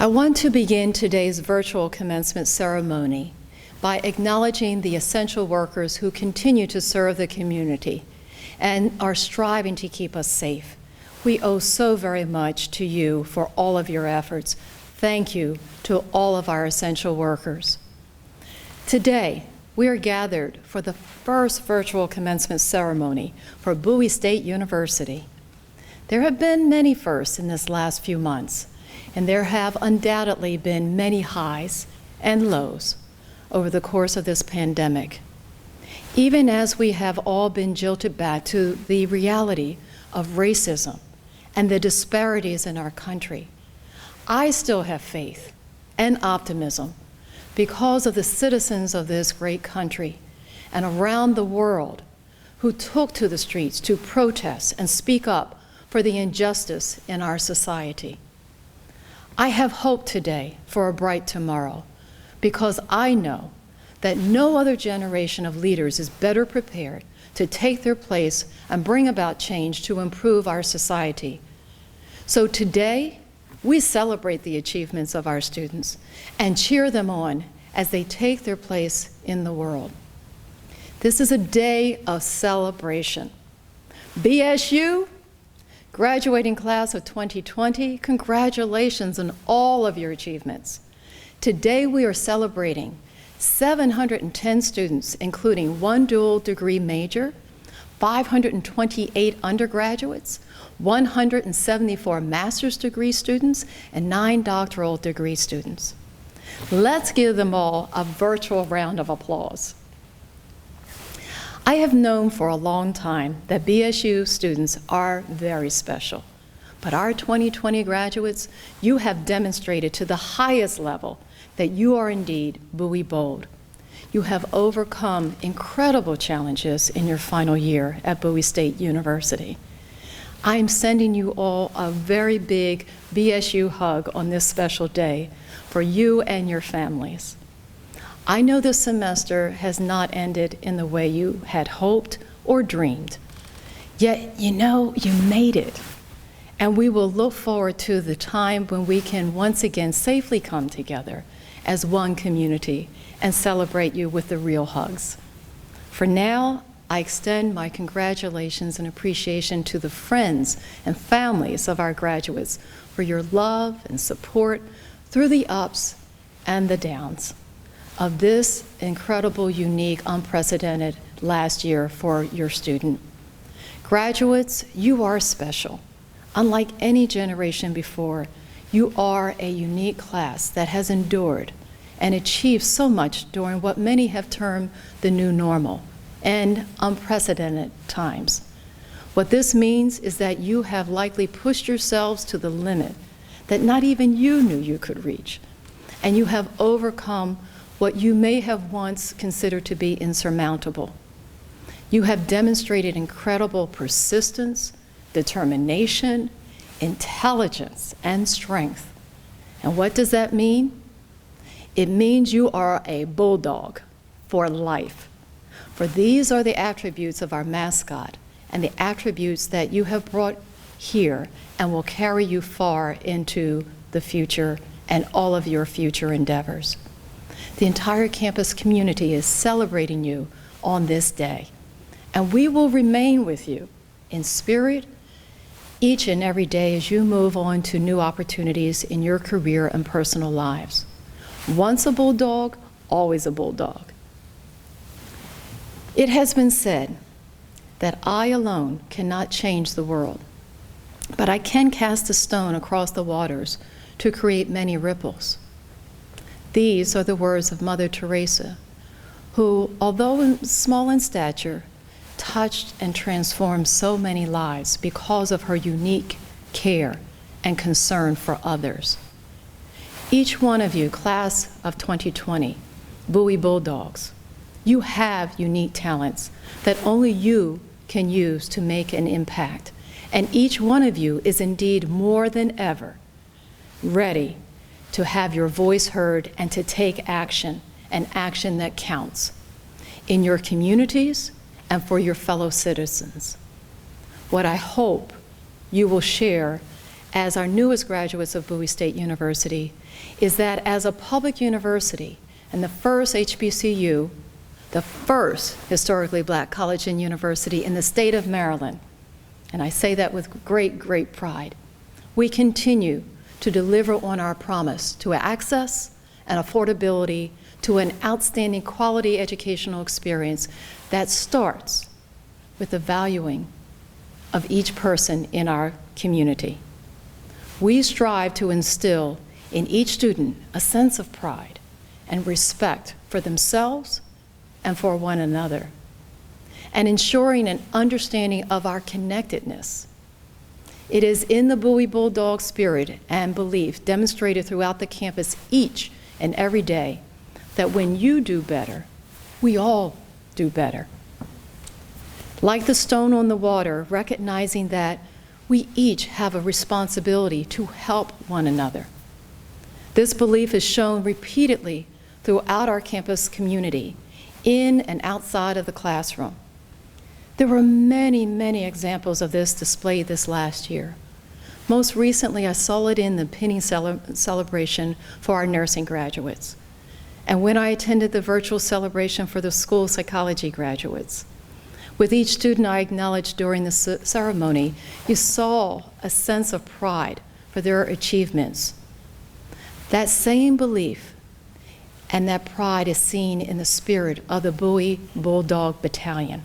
I want to begin today's virtual commencement ceremony by acknowledging the essential workers who continue to serve the community and are striving to keep us safe. We owe so very much to you for all of your efforts. Thank you to all of our essential workers. Today, we are gathered for the first virtual commencement ceremony for Bowie State University. There have been many firsts in this last few months, and there have undoubtedly been many highs and lows over the course of this pandemic. Even as we have all been jilted back to the reality of racism and the disparities in our country, I still have faith and optimism because of the citizens of this great country and around the world who took to the streets to protest and speak up for the injustice in our society. I have hope today for a bright tomorrow because I know that no other generation of leaders is better prepared to take their place and bring about change to improve our society. So today, we celebrate the achievements of our students and cheer them on as they take their place in the world. This is a day of celebration. BSU, graduating class of 2020, congratulations on all of your achievements. Today we are celebrating 710 students, including 1 dual degree major, 528 undergraduates, 174 master's degree students, and 9 doctoral degree students. Let's give them all a virtual round of applause. I have known for a long time that BSU students are very special, but our 2020 graduates, you have demonstrated to the highest level that you are indeed Bowie bold. You have overcome incredible challenges in your final year at Bowie State University. I am sending you all a very big BSU hug on this special day for you and your families. I know this semester has not ended in the way you had hoped or dreamed, yet you know you made it. And we will look forward to the time when we can once again safely come together as one community and celebrate you with the real hugs. For now, I extend my congratulations and appreciation to the friends and families of our graduates for your love and support through the ups and the downs of this incredible, unique, unprecedented last year for your student. Graduates, you are special. Unlike any generation before, you are a unique class that has endured and achieved so much during what many have termed the new normal and unprecedented times. What this means is that you have likely pushed yourselves to the limit that not even you knew you could reach, and you have overcome what you may have once considered to be insurmountable. You have demonstrated incredible persistence, determination, intelligence, and strength. And what does that mean? It means you are a bulldog for life. For these are the attributes of our mascot and the attributes that you have brought here and will carry you far into the future and all of your future endeavors. The entire campus community is celebrating you on this day, and we will remain with you in spirit each and every day as you move on to new opportunities in your career and personal lives. Once a bulldog, always a bulldog. It has been said that I alone cannot change the world, but I can cast a stone across the waters to create many ripples. These are the words of Mother Teresa, who, although small in stature, touched and transformed so many lives because of her unique care and concern for others. Each one of you, class of 2020, Bowie Bulldogs, you have unique talents that only you can use to make an impact. And each one of you is indeed more than ever ready to have your voice heard and to take action, and action that counts in your communities and for your fellow citizens. What I hope you will share as our newest graduates of Bowie State University is that as a public university and the first HBCU, the first historically black college and university in the state of Maryland, and I say that with great, great pride, we continue to deliver on our promise to access and affordability to an outstanding quality educational experience that starts with the valuing of each person in our community. We strive to instill in each student a sense of pride and respect for themselves and for one another, and ensuring an understanding of our connectedness. It is in the Bowie Bulldog spirit and belief demonstrated throughout the campus each and every day that when you do better, we all do better. Like the stone on the water, recognizing that we each have a responsibility to help one another. This belief is shown repeatedly throughout our campus community, in and outside of the classroom. There were many, many examples of this displayed this last year. Most recently, I saw it in the pinning celebration for our nursing graduates, and when I attended the virtual celebration for the school psychology graduates. With each student I acknowledged during the ceremony, you saw a sense of pride for their achievements. That same belief and that pride is seen in the spirit of the Bowie Bulldog Battalion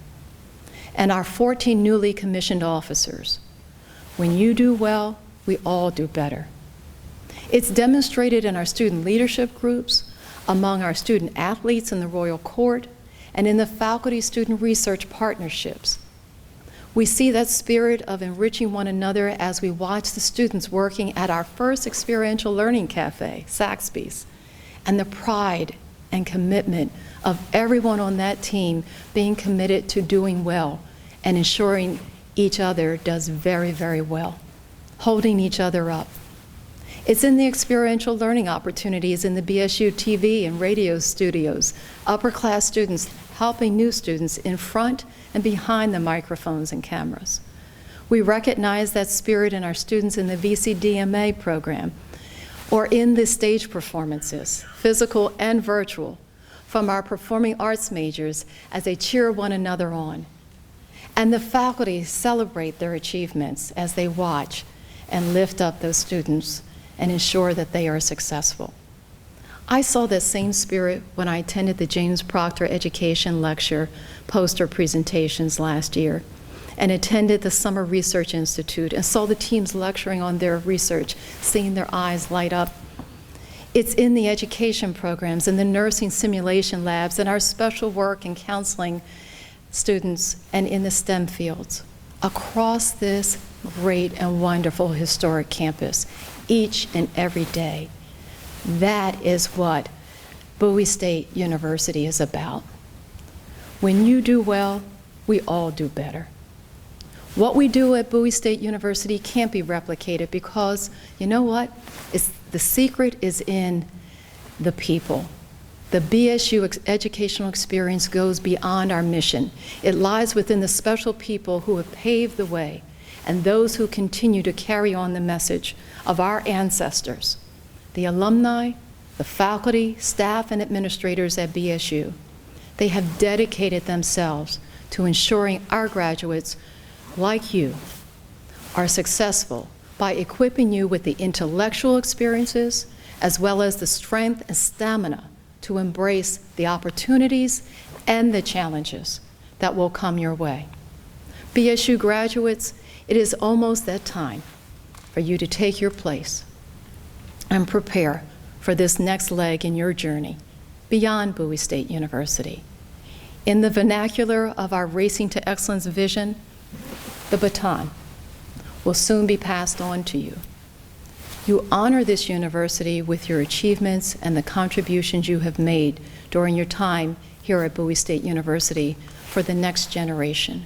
and our 14 newly commissioned officers. When you do well, we all do better. It's demonstrated in our student leadership groups, among our student athletes in the Royal Court, and in the faculty-student research partnerships. We see that spirit of enriching one another as we watch the students working at our first experiential learning cafe, Saxby's, and the pride and commitment of everyone on that team being committed to doing well and ensuring each other does very, very well, holding each other up. It's in the experiential learning opportunities in the BSU TV and radio studios, upper-class students helping new students in front and behind the microphones and cameras. We recognize that spirit in our students in the VCDMA program or in the stage performances, physical and virtual, from our performing arts majors as they cheer one another on. And the faculty celebrate their achievements as they watch and lift up those students and ensure that they are successful. I saw that same spirit when I attended the James Proctor Education Lecture poster presentations last year and attended the Summer Research Institute and saw the teams lecturing on their research, seeing their eyes light up. It's in the education programs, in the nursing simulation labs, in our special work and counseling students, and in the STEM fields across this great and wonderful historic campus each and every day. That is what Bowie State University is about. When you do well, we all do better. What we do at Bowie State University can't be replicated because, you know what? The secret is in the people. The BSU educational experience goes beyond our mission. It lies within the special people who have paved the way and those who continue to carry on the message of our ancestors, the alumni, the faculty, staff, and administrators at BSU. They have dedicated themselves to ensuring our graduates, like you, are successful by equipping you with the intellectual experiences as well as the strength and stamina to embrace the opportunities and the challenges that will come your way. BSU graduates, it is almost that time for you to take your place and prepare for this next leg in your journey beyond Bowie State University. In the vernacular of our Racing to Excellence vision, the baton will soon be passed on to you. You honor this university with your achievements and the contributions you have made during your time here at Bowie State University for the next generation.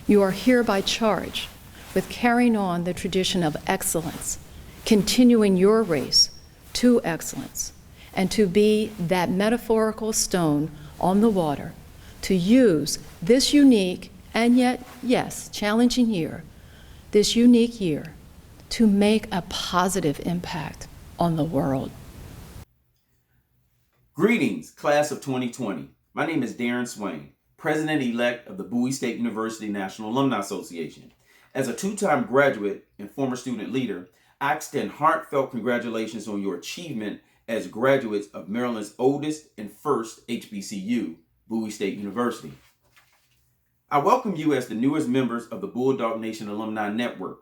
You are hereby charged with carrying on the tradition of excellence, continuing your race to excellence, and to be that metaphorical stone on the water to use this unique and yet, yes, challenging year, this unique year, to make a positive impact on the world. Greetings, class of 2020. My name is Darren Swain, President-elect of the Bowie State University National Alumni Association. As a two-time graduate and former student leader, I extend heartfelt congratulations on your achievement as graduates of Maryland's oldest and first HBCU, Bowie State University. I welcome you as the newest members of the Bulldog Nation Alumni Network.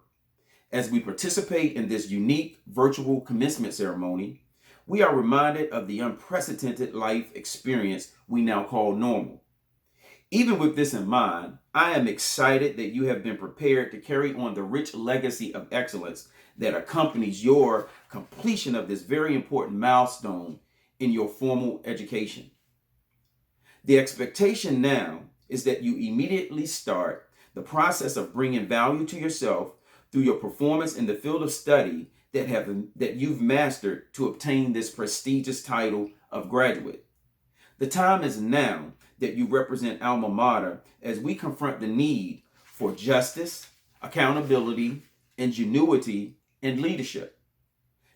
As we participate in this unique virtual commencement ceremony, we are reminded of the unprecedented life experience we now call normal. Even with this in mind, I am excited that you have been prepared to carry on the rich legacy of excellence that accompanies your completion of this very important milestone in your formal education. The expectation now is that you immediately start the process of bringing value to yourself through your performance in the field of study that you've mastered to obtain this prestigious title of graduate. The time is now that you represent alma mater as we confront the need for justice, accountability, ingenuity, and leadership.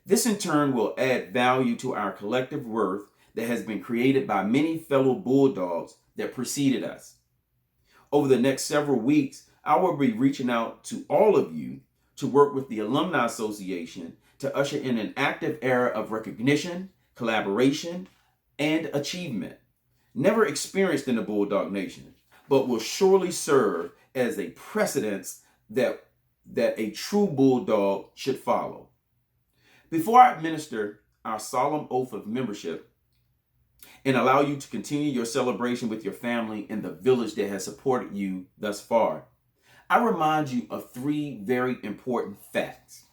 This in turn will add value to our collective worth that has been created by many fellow Bulldogs that preceded us. Over the next several weeks, I will be reaching out to all of you to work with the Alumni Association to usher in an active era of recognition, collaboration, and achievement, never experienced in the Bulldog Nation, but will surely serve as a precedent that a true Bulldog should follow. Before I administer our solemn oath of membership and allow you to continue your celebration with your family and the village that has supported you thus far, I remind you of three very important facts.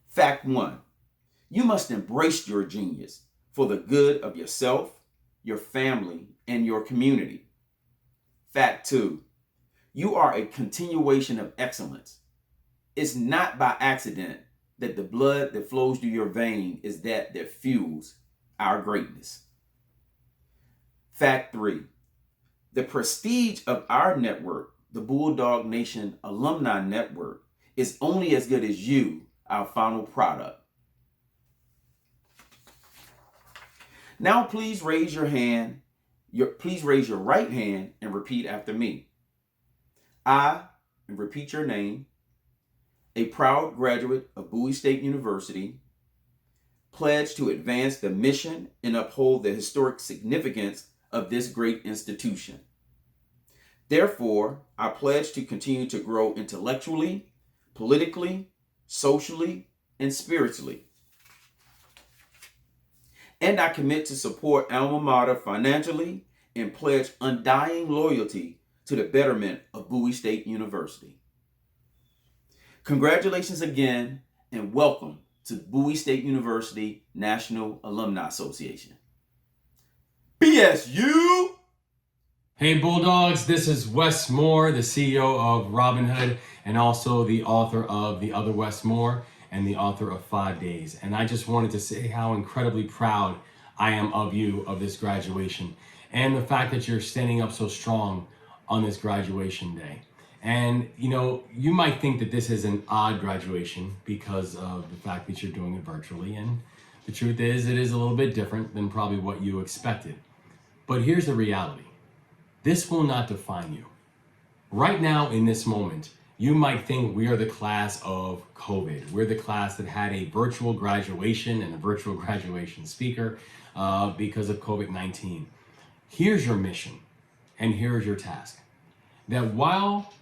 Fact 1, you must embrace your genius for the good of yourself, your family, and your community. Fact 2, you are a continuation of excellence. It's not by accident that the blood that flows through your vein is that fuels our greatness. Fact 3, the prestige of our network, the Bulldog Nation Alumni Network, is only as good as you, our final product. Now please raise your right hand and repeat after me. I, and repeat your name, a proud graduate of Bowie State University, pledge to advance the mission and uphold the historic significance of this great institution. Therefore, I pledge to continue to grow intellectually, politically, socially, and spiritually. And I commit to support alma mater financially and pledge undying loyalty to the betterment of Bowie State University. Congratulations again, and welcome to Bowie State University National Alumni Association. BSU! Hey Bulldogs, this is Wes Moore, the CEO of Robin Hood, and also the author of The Other Wes Moore and the author of 5 Days. And I just wanted to say how incredibly proud I am of you, of this graduation, and the fact that you're standing up so strong on this graduation day. And you might think that this is an odd graduation because of the fact that you're doing it virtually. And the truth is, it is a little bit different than probably what you expected. But here's the reality. This will not define you. Right now, in this moment, you might think we are the class of COVID. We're the class that had a virtual graduation and a virtual graduation speaker because of COVID-19. Here's your mission, and here's your task. That while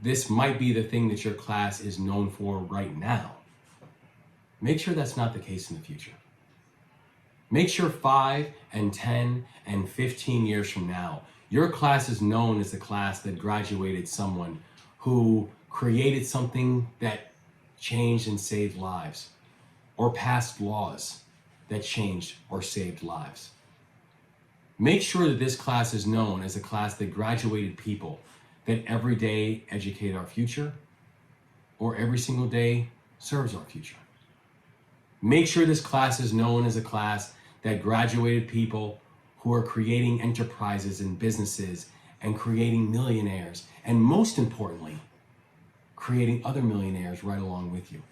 this might be the thing that your class is known for right now, make sure that's not the case in the future. Make sure 5 and 10 and 15 years from now, your class is known as the class that graduated someone who created something that changed and saved lives, or passed laws that changed or saved lives. Make sure that this class is known as a class that graduated people that every day educate our future, or every single day serves our future. Make sure this class is known as a class that graduated people who are creating enterprises and businesses and creating millionaires, and most importantly, creating other millionaires right along with you.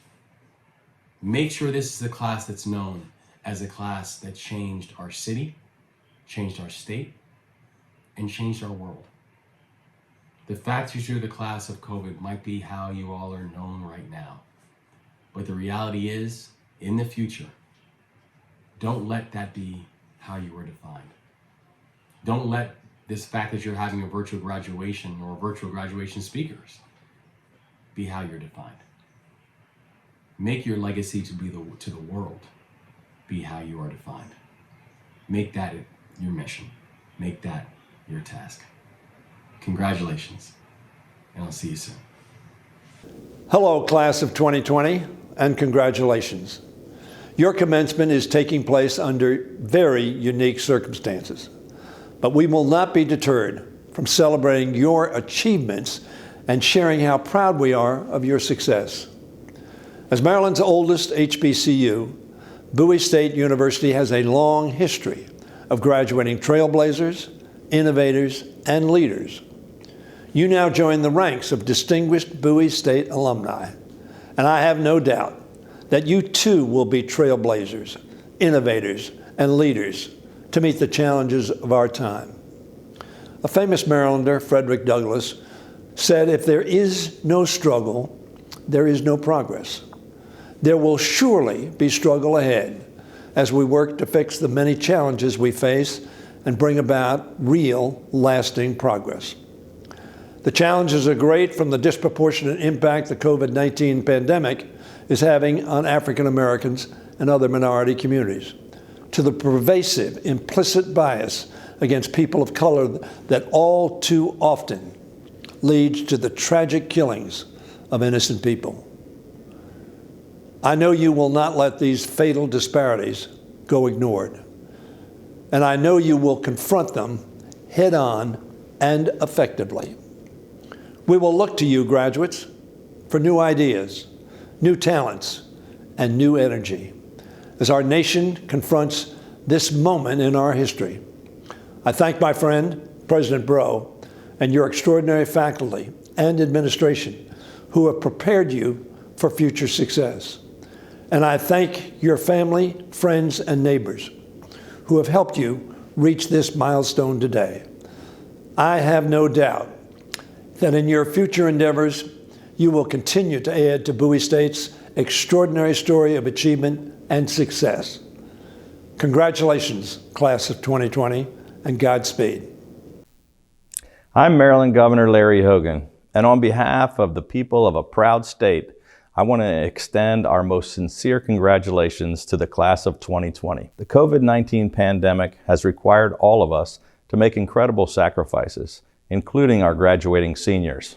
Make sure this is a class that's known as a class that changed our city, changed our state, and changed our world. The fact that you're the class of COVID might be how you all are known right now. But the reality is, in the future, don't let that be how you were defined. Don't let this fact that you're having a virtual graduation or virtual graduation speakers be how you're defined. Make your legacy to the world be how you are defined. Make that your mission. Make that your task. Congratulations, and I'll see you soon. Hello, class of 2020, and congratulations. Your commencement is taking place under very unique circumstances, but we will not be deterred from celebrating your achievements and sharing how proud we are of your success. As Maryland's oldest HBCU, Bowie State University has a long history of graduating trailblazers, innovators, and leaders. You now join the ranks of distinguished Bowie State alumni, and I have no doubt that you too will be trailblazers, innovators, and leaders to meet the challenges of our time. A famous Marylander, Frederick Douglass, said, "If there is no struggle, there is no progress." There will surely be struggle ahead as we work to fix the many challenges we face and bring about real, lasting progress. The challenges are great, from the disproportionate impact the COVID-19 pandemic is having on African Americans and other minority communities, to the pervasive implicit bias against people of color that all too often leads to the tragic killings of innocent people. I know you will not let these fatal disparities go ignored, and I know you will confront them head on and effectively. We will look to you, graduates, for new ideas, new talents, and new energy as our nation confronts this moment in our history. I thank my friend, President Bro, and your extraordinary faculty and administration who have prepared you for future success. And I thank your family, friends, and neighbors who have helped you reach this milestone today. I have no doubt that in your future endeavors, you will continue to add to Bowie State's extraordinary story of achievement and success. Congratulations, class of 2020, and Godspeed. I'm Maryland Governor Larry Hogan, and on behalf of the people of a proud state, I want to extend our most sincere congratulations to the class of 2020. The COVID-19 pandemic has required all of us to make incredible sacrifices, including our graduating seniors.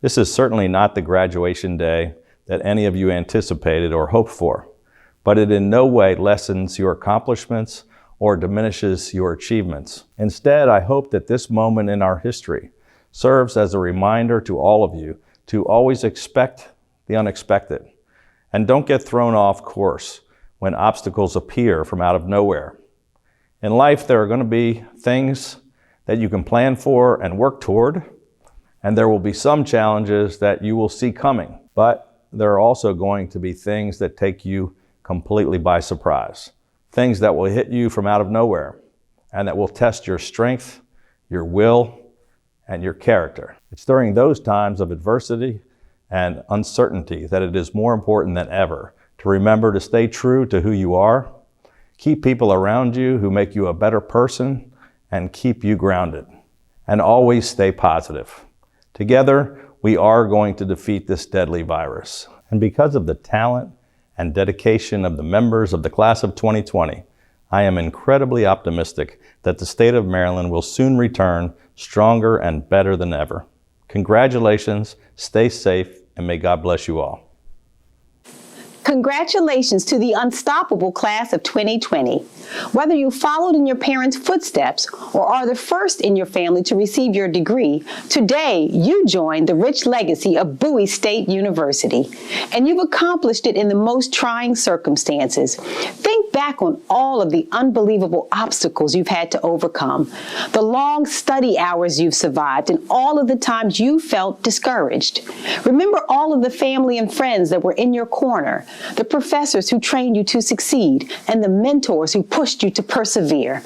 This is certainly not the graduation day that any of you anticipated or hoped for, but it in no way lessens your accomplishments or diminishes your achievements. Instead, I hope that this moment in our history serves as a reminder to all of you to always expect the unexpected, and don't get thrown off course when obstacles appear from out of nowhere. In life, there are going to be things that you can plan for and work toward, and there will be some challenges that you will see coming, but there are also going to be things that take you completely by surprise, things that will hit you from out of nowhere, and that will test your strength, your will, and your character. It's during those times of adversity and uncertainty that it is more important than ever to remember to stay true to who you are, keep people around you who make you a better person, and keep you grounded. And always stay positive. Together, we are going to defeat this deadly virus. And because of the talent and dedication of the members of the class of 2020, I am incredibly optimistic that the state of Maryland will soon return stronger and better than ever. Congratulations, stay safe, and may God bless you all. Congratulations to the unstoppable class of 2020. Whether you followed in your parents' footsteps or are the first in your family to receive your degree, today you join the rich legacy of Bowie State University, and you've accomplished it in the most trying circumstances. Think back on all of the unbelievable obstacles you've had to overcome, the long study hours you've survived, and all of the times you felt discouraged. Remember all of the family and friends that were in your corner, the professors who trained you to succeed, and the mentors who pushed you to persevere.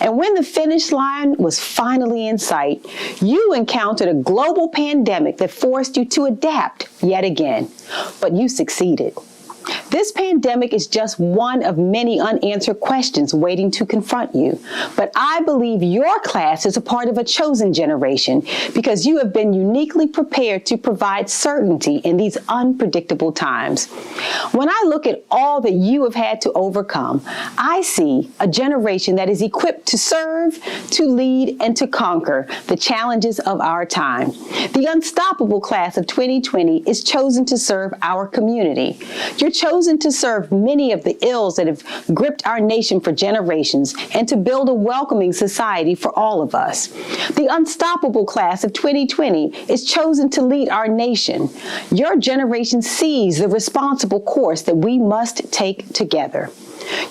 And when the finish line was finally in sight, you encountered a global pandemic that forced you to adapt yet again. But you succeeded. This pandemic is just one of many unanswered questions waiting to confront you. But I believe your class is a part of a chosen generation because you have been uniquely prepared to provide certainty in these unpredictable times. When I look at all that you have had to overcome, I see a generation that is equipped to serve, to lead, and to conquer the challenges of our time. The unstoppable class of 2020 is chosen to serve our community. You're chosen to serve many of the ills that have gripped our nation for generations and to build a welcoming society for all of us. The unstoppable class of 2020 is chosen to lead our nation. Your generation sees the responsible course that we must take together.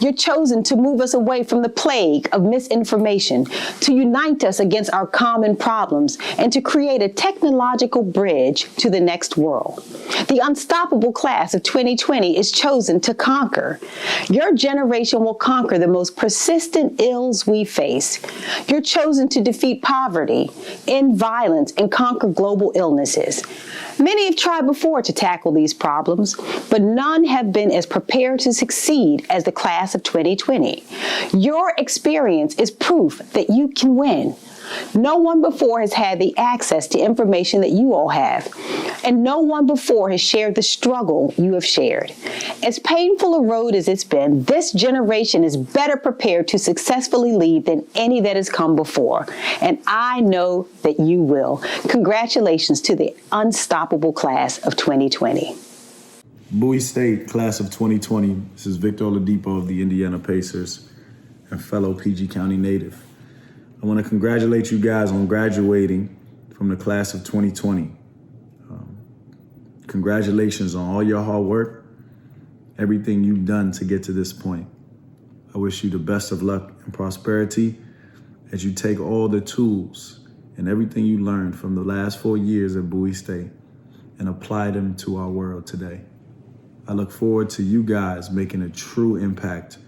You're chosen to move us away from the plague of misinformation, to unite us against our common problems, and to create a technological bridge to the next world. The unstoppable class of 2020 is chosen to conquer. Your generation will conquer the most persistent ills we face. You're chosen to defeat poverty, end violence, and conquer global illnesses. Many have tried before to tackle these problems, but none have been as prepared to succeed as the class of 2020. Your experience is proof that you can win. No one before has had the access to information that you all have, and no one before has shared the struggle you have shared. As painful a road as it's been, this generation is better prepared to successfully lead than any that has come before, and I know that you will. Congratulations to the unstoppable class of 2020. Bowie State, class of 2020. This is Victor Oladipo of the Indiana Pacers and fellow PG County native. I want to congratulate you guys on graduating from the class of 2020. Congratulations on all your hard work, everything you've done to get to this point. I wish you the best of luck and prosperity as you take all the tools and everything you learned from the last 4 years at Bowie State and apply them to our world today. I look forward to you guys making a true impact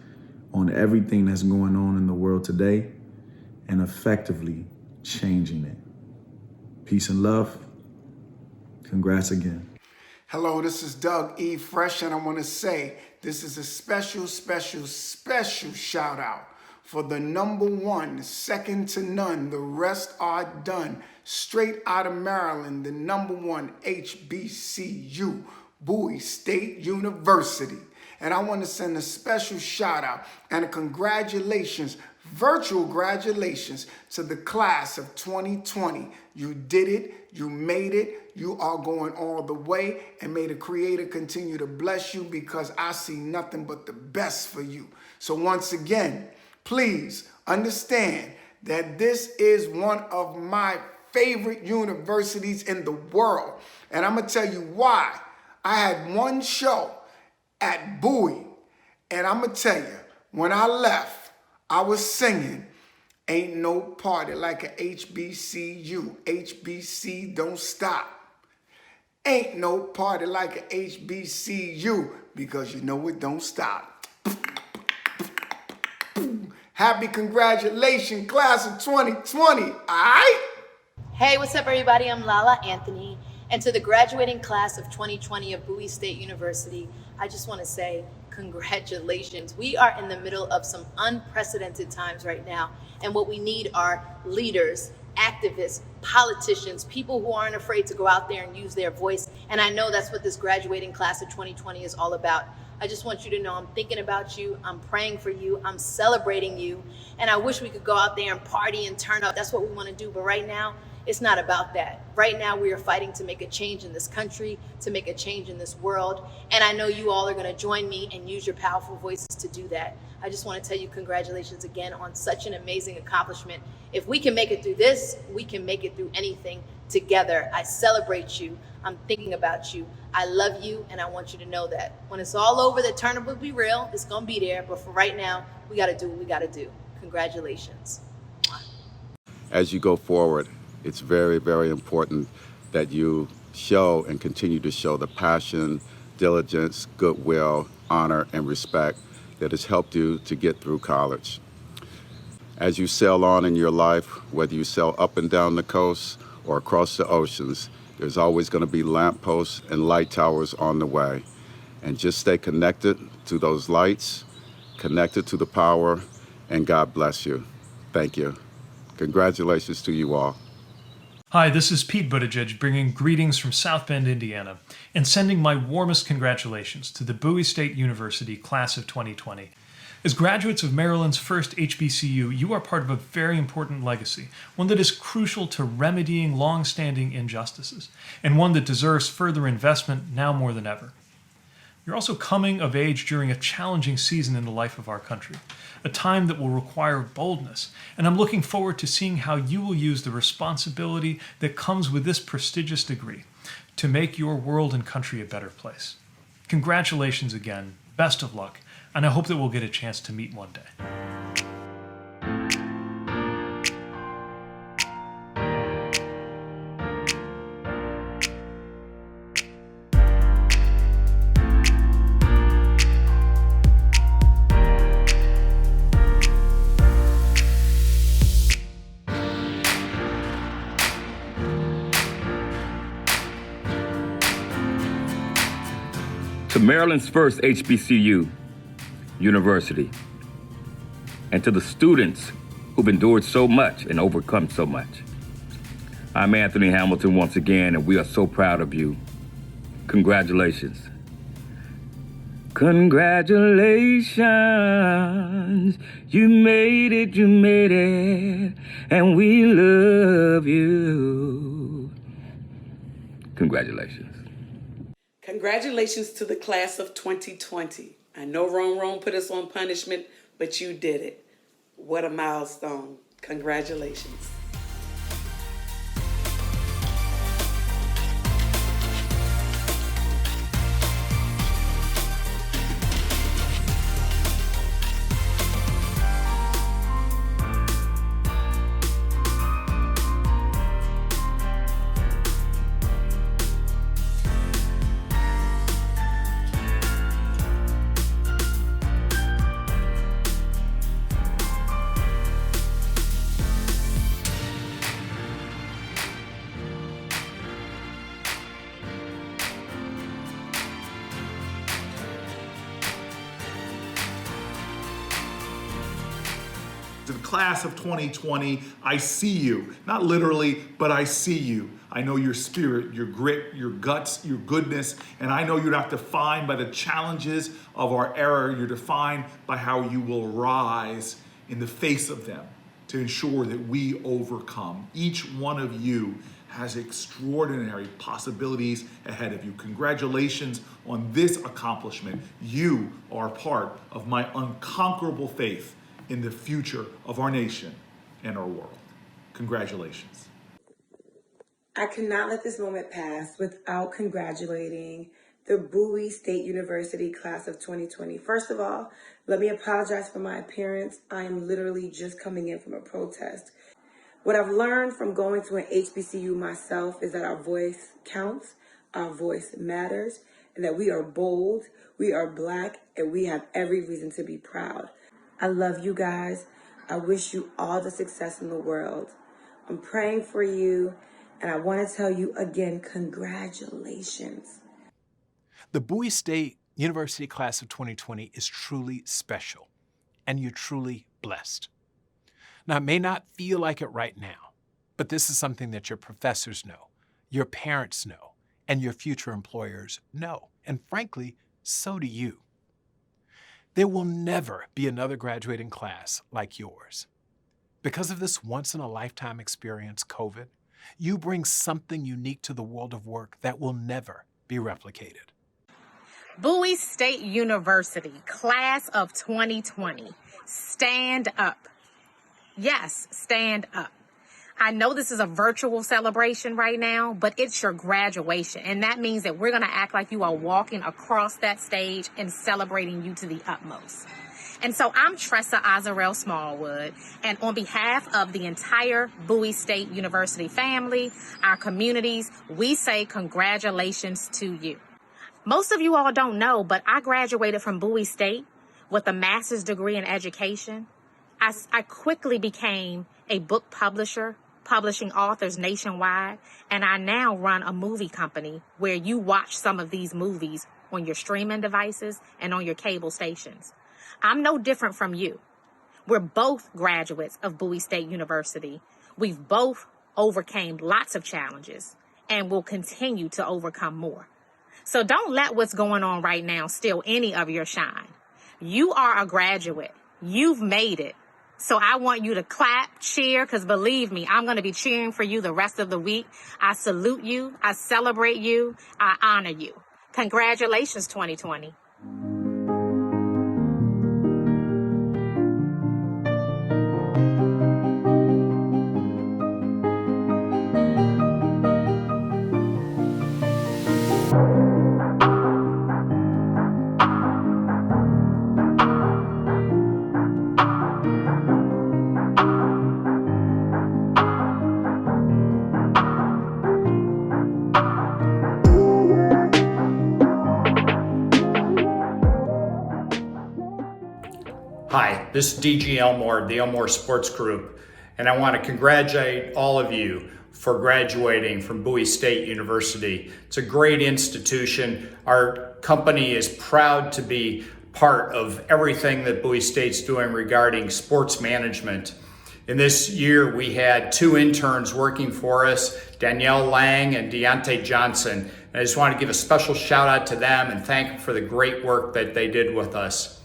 on everything that's going on in the world today and effectively changing it. Peace and love. Congrats again. Hello, this is Doug E. Fresh, and I want to say this is a special shout out for the #1, second to none. The rest are done. Straight out of Maryland, the #1 HBCU, Bowie State University. And I want to send a special shout out and a congratulations, virtual congratulations to the class of 2020. You did it. You made it. You are going all the way, and may the Creator continue to bless you because I see nothing but the best for you. So once again, please understand that this is one of my favorite universities in the world. And I'm going to tell you why. I had one show at Bowie, and I'm going to tell you, when I left, I was singing, "Ain't no party like a HBCU. HBC don't stop. Ain't no party like a HBCU because you know it don't stop." Happy congratulations, class of 2020, all right? Hey, what's up, everybody? I'm Lala Anthony. And to the graduating class of 2020 of Bowie State University, I just want to say congratulations. We are in the middle of some unprecedented times right now. And what we need are leaders, activists, politicians, people who aren't afraid to go out there and use their voice. And I know that's what this graduating class of 2020 is all about. I just want you to know I'm thinking about you, I'm praying for you, I'm celebrating you, and I wish we could go out there and party and turn up. That's what we want to do. But right now, It's not about that. Right now, we are fighting to make a change in this country, to make a change in this world. And I know you all are going to join me and use your powerful voices to do that. I just want to tell you congratulations again on such an amazing accomplishment. If we can make it through this, we can make it through anything together. I celebrate you. I'm thinking about you. I love you, and I want you to know that. When it's all over, the turn will be real. It's going to be there. But for right now, we got to do what we got to do. Congratulations. As you go forward, it's very, very important that you show and continue to show the passion, diligence, goodwill, honor, and respect that has helped you to get through college. As you sail on in your life, whether you sail up and down the coast or across the oceans, there's always going to be lampposts and light towers on the way. And just stay connected to those lights, connected to the power, and God bless you. Thank you. Congratulations to you all. Hi, this is Pete Buttigieg bringing greetings from South Bend, Indiana, and sending my warmest congratulations to the Bowie State University class of 2020. As graduates of Maryland's first HBCU, you are part of a very important legacy, one that is crucial to remedying long-standing injustices, and one that deserves further investment now more than ever. You're also coming of age during a challenging season in the life of our country, a time that will require boldness, and I'm looking forward to seeing how you will use the responsibility that comes with this prestigious degree to make your world and country a better place. Congratulations again, best of luck, and I hope that we'll get a chance to meet one day. To Maryland's first HBCU university, and to the students who've endured so much and overcome so much. I'm Anthony Hamilton once again, and we are so proud of you. Congratulations. Congratulations, you made it, and we love you. Congratulations. Congratulations to the class of 2020. I know Rome put us on punishment, but you did it. What a milestone. Congratulations. To the class of 2020, I see you. Not literally, but I see you. I know your spirit, your grit, your guts, your goodness, and I know you're not defined by the challenges of our era. You're defined by how you will rise in the face of them to ensure that we overcome. Each one of you has extraordinary possibilities ahead of you. Congratulations on this accomplishment. You are part of my unconquerable faith in the future of our nation and our world. Congratulations. I cannot let this moment pass without congratulating the Bowie State University class of 2020. First of all, let me apologize for my appearance. I am literally just coming in from a protest. What I've learned from going to an HBCU myself is that our voice counts, our voice matters, and that we are bold, we are Black, and we have every reason to be proud. I love you guys. I wish you all the success in the world. I'm praying for you, and I want to tell you again, congratulations. The Bowie State University class of 2020 is truly special, and you're truly blessed. Now, it may not feel like it right now, but this is something that your professors know, your parents know, and your future employers know. And frankly, so do you. There will never be another graduating class like yours. Because of this once-in-a-lifetime experience, COVID, You bring something unique to the world of work that will never be replicated. Bowie State University, class of 2020, stand up. Yes, stand up. I know this is a virtual celebration right now, but it's your graduation. And that means that we're going to act like you are walking across that stage and celebrating you to the utmost. And so I'm Tressa Azarel Smallwood, and on behalf of the entire Bowie State University family, our communities, we say congratulations to you. Most of you all don't know, but I graduated from Bowie State with a master's degree in education. I quickly became a book publisher, publishing authors nationwide, and I now run a movie company where you watch some of these movies on your streaming devices and on your cable stations. I'm no different from you. We're both graduates of Bowie State University. We've both overcame lots of challenges and will continue to overcome more. So don't let what's going on right now steal any of your shine. You are a graduate. You've made it. So I want you to clap, cheer, because believe me, I'm going to be cheering for you the rest of the week. I salute you. I celebrate you. I honor you. Congratulations, 2020. Hi, this is DG Elmore, the Elmore Sports Group, and I want to congratulate all of you for graduating from Bowie State University. It's a great institution. Our company is proud to be part of everything that Bowie State's doing regarding sports management. In this year, we had 2 interns working for us, Danielle Lang and Deontay Johnson. And I just want to give a special shout out to them and thank them for the great work that they did with us.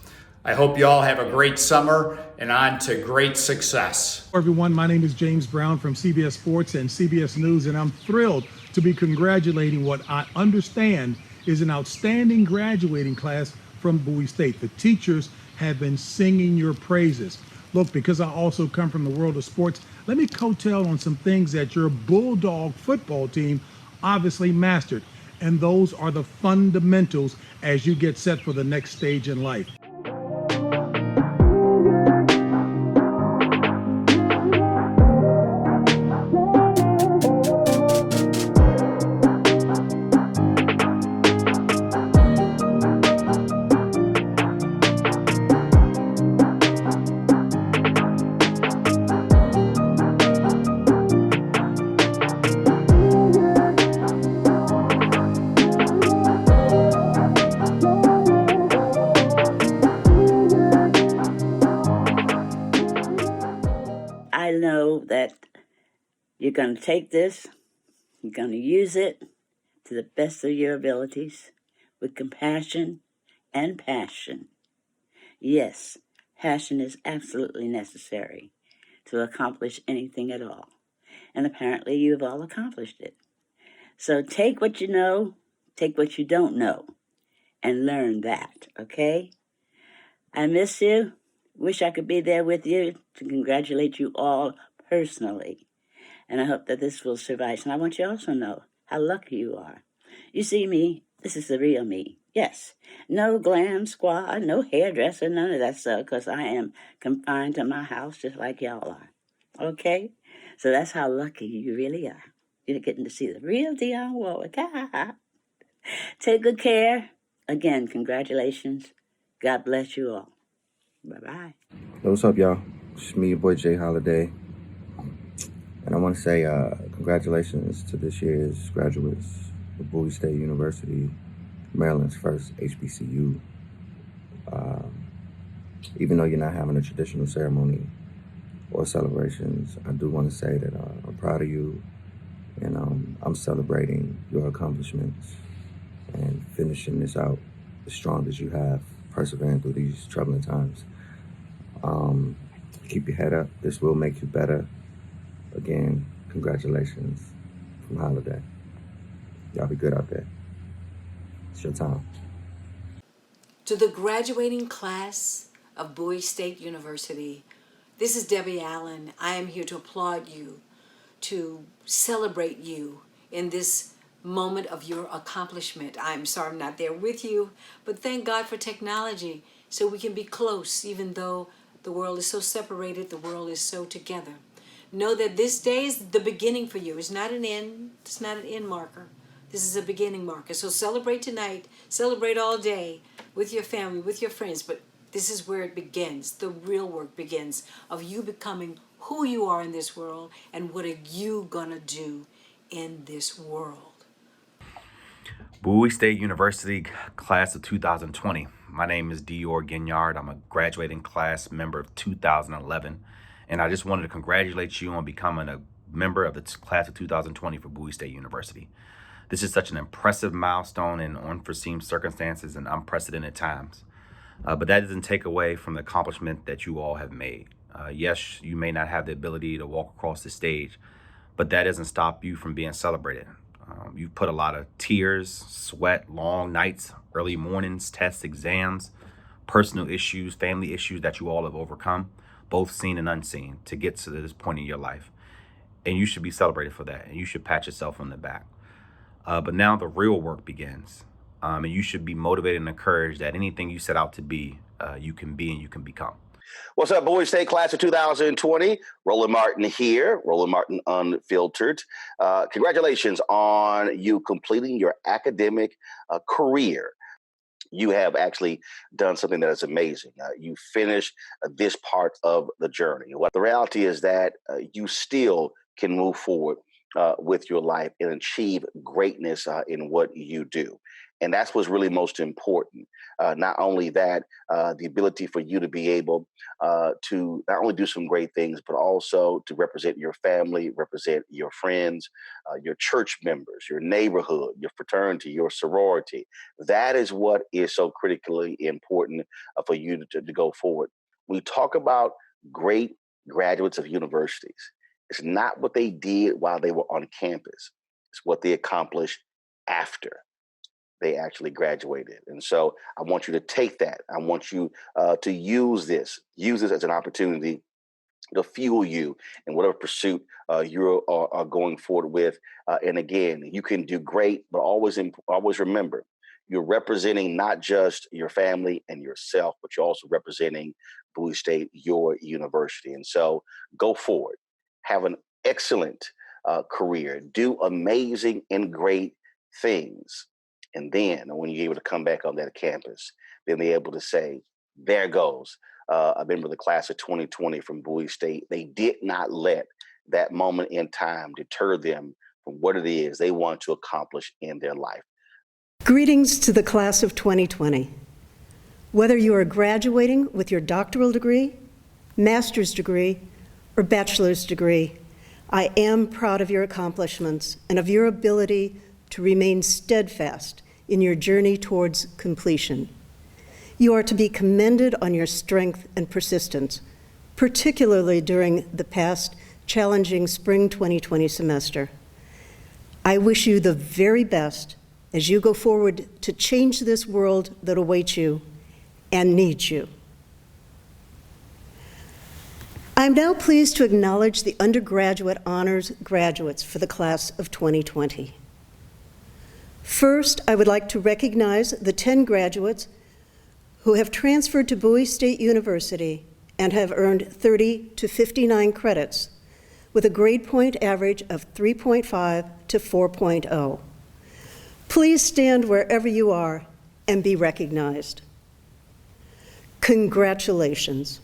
I hope you all have a great summer and on to great success. Hello everyone, my name is James Brown from CBS Sports and CBS News, and I'm thrilled to be congratulating what I understand is an outstanding graduating class from Bowie State. The teachers have been singing your praises. Look, because I also come from the world of sports, let me coattail on some things that your Bulldog football team obviously mastered. And those are the fundamentals as you get set for the next stage in life. I know that you're going to take this, you're going to use it to the best of your abilities with compassion and passion. Yes, passion is absolutely necessary to accomplish anything at all. And apparently you've all accomplished it. So take what you know, take what you don't know, and learn that, okay? I miss you. Wish I could be there with you to congratulate you all personally. And I hope that this will suffice. And I want you to also know how lucky you are. You see me, this is the real me. Yes, no glam squad, no hairdresser, none of that stuff, because I am confined to my house just like y'all are. Okay? So that's how lucky you really are. You're getting to see the real Dionne Warwick. Take good care. Again, congratulations. God bless you all. Bye-bye. Hey, what's up, y'all? It's me, your boy Jay Holiday. And I want to say congratulations to this year's graduates of Bowie State University, Maryland's first HBCU. Even though you're not having a traditional ceremony or celebrations, I do want to say that I'm proud of you, and I'm celebrating your accomplishments and finishing this out as strong as you have, persevering through these troubling times. Keep your head up. This will make you better. Again, congratulations from Holiday. Y'all be good out there. It's your time. To the graduating class of Bowie State University, this is Debbie Allen. I am here to applaud you, to celebrate you in this moment of your accomplishment. I'm sorry I'm not there with you, but thank God for technology so we can be close, even though the world is so separated, the world is so together. Know that this day is the beginning for you. It's not an end. It's not an end marker. This is a beginning marker. So celebrate tonight. Celebrate all day with your family, with your friends. But this is where it begins. The real work begins of you becoming who you are in this world and what are you gonna do in this world. Bowie State University, class of 2020. My name is Dior Ginyard. I'm a graduating class member of 2011. And I just wanted to congratulate you on becoming a member of the class of 2020 for Bowie State University. This is such an impressive milestone in unforeseen circumstances and unprecedented times. But that doesn't take away from the accomplishment that you all have made. Yes, you may not have the ability to walk across the stage, but that doesn't stop you from being celebrated. You've put a lot of tears, sweat, long nights, early mornings, tests, exams, personal issues, family issues that you all have overcome, both seen and unseen, to get to this point in your life. And you should be celebrated for that, and you should pat yourself on the back. But now the real work begins, and you should be motivated and encouraged that anything you set out to be, you can be and you can become. What's up, Bowie State class of 2020? Roland Martin here, Roland Martin Unfiltered. Congratulations on you completing your academic career. You have actually done something that is amazing. You finished this part of the journey. What the reality is that you still can move forward with your life and achieve greatness in what you do. And that's what's really most important. Not only that, the ability for you to be able to not only do some great things, but also to represent your family, represent your friends, your church members, your neighborhood, your fraternity, your sorority. That is what is so critically important for you to go forward. When you talk about great graduates of universities, it's not what they did while they were on campus. It's what they accomplished after they actually graduated. And so I want you to take that. I want you to use this as an opportunity to fuel you in whatever pursuit you are going forward with. And again, you can do great, but always remember, you're representing not just your family and yourself, but you're also representing Bowie State, your university. And so go forward, have an excellent career, do amazing and great things. And then when you're able to come back on that campus, then they're able to say, there goes a member of the class of 2020 from Bowie State. They did not let that moment in time deter them from what it is they want to accomplish in their life. Greetings to the class of 2020. Whether you are graduating with your doctoral degree, master's degree, or bachelor's degree, I am proud of your accomplishments and of your ability to remain steadfast in your journey towards completion. You are to be commended on your strength and persistence, particularly during the past challenging spring 2020 semester. I wish you the very best as you go forward to change this world that awaits you and needs you. I'm now pleased to acknowledge the undergraduate honors graduates for the class of 2020. First, I would like to recognize the 10 graduates who have transferred to Bowie State University and have earned 30 to 59 credits with a grade point average of 3.5 to 4.0. Please stand wherever you are and be recognized. Congratulations.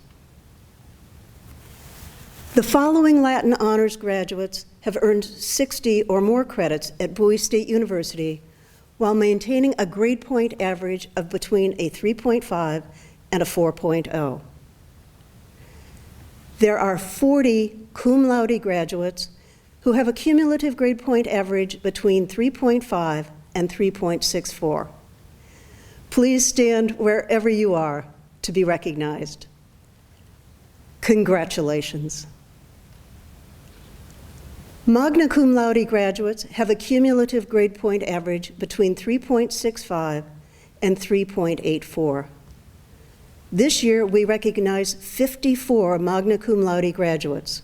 The following Latin honors graduates have earned 60 or more credits at Bowie State University while maintaining a grade point average of between a 3.5 and a 4.0. There are 40 cum laude graduates who have a cumulative grade point average between 3.5 and 3.64. Please stand wherever you are to be recognized. Congratulations. Magna cum laude graduates have a cumulative grade point average between 3.65 and 3.84. This year, we recognize 54 magna cum laude graduates.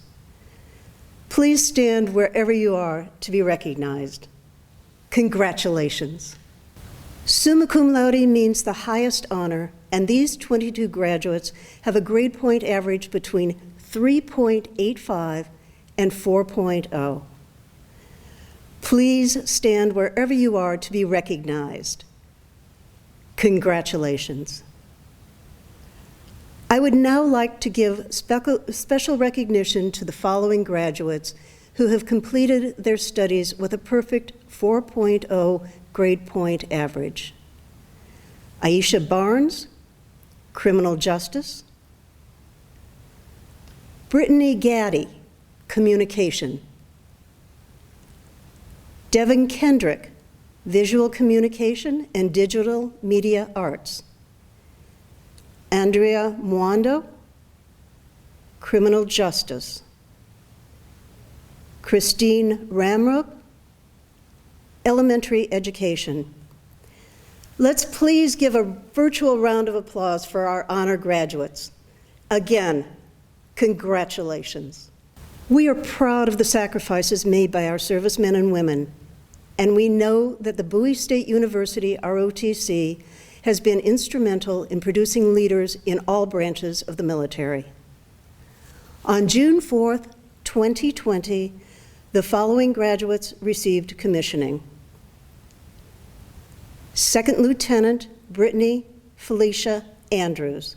Please stand wherever you are to be recognized. Congratulations. Summa cum laude means the highest honor, and these 22 graduates have a grade point average between 3.85 and 4.0. Please stand wherever you are to be recognized. Congratulations. I would now like to give special recognition to the following graduates who have completed their studies with a perfect 4.0 grade point average. Aisha Barnes, Criminal Justice. Brittany Gaddy, Communication. Devin Kendrick, Visual Communication and Digital Media Arts. Andrea Mwando, Criminal Justice. Christine Ramrup, Elementary Education. Let's please give a virtual round of applause for our honor graduates. Again, congratulations. We are proud of the sacrifices made by our servicemen and women, and we know that the Bowie State University ROTC has been instrumental in producing leaders in all branches of the military. On June 4th, 2020, the following graduates received commissioning. Second Lieutenant Brittany Felicia Andrews,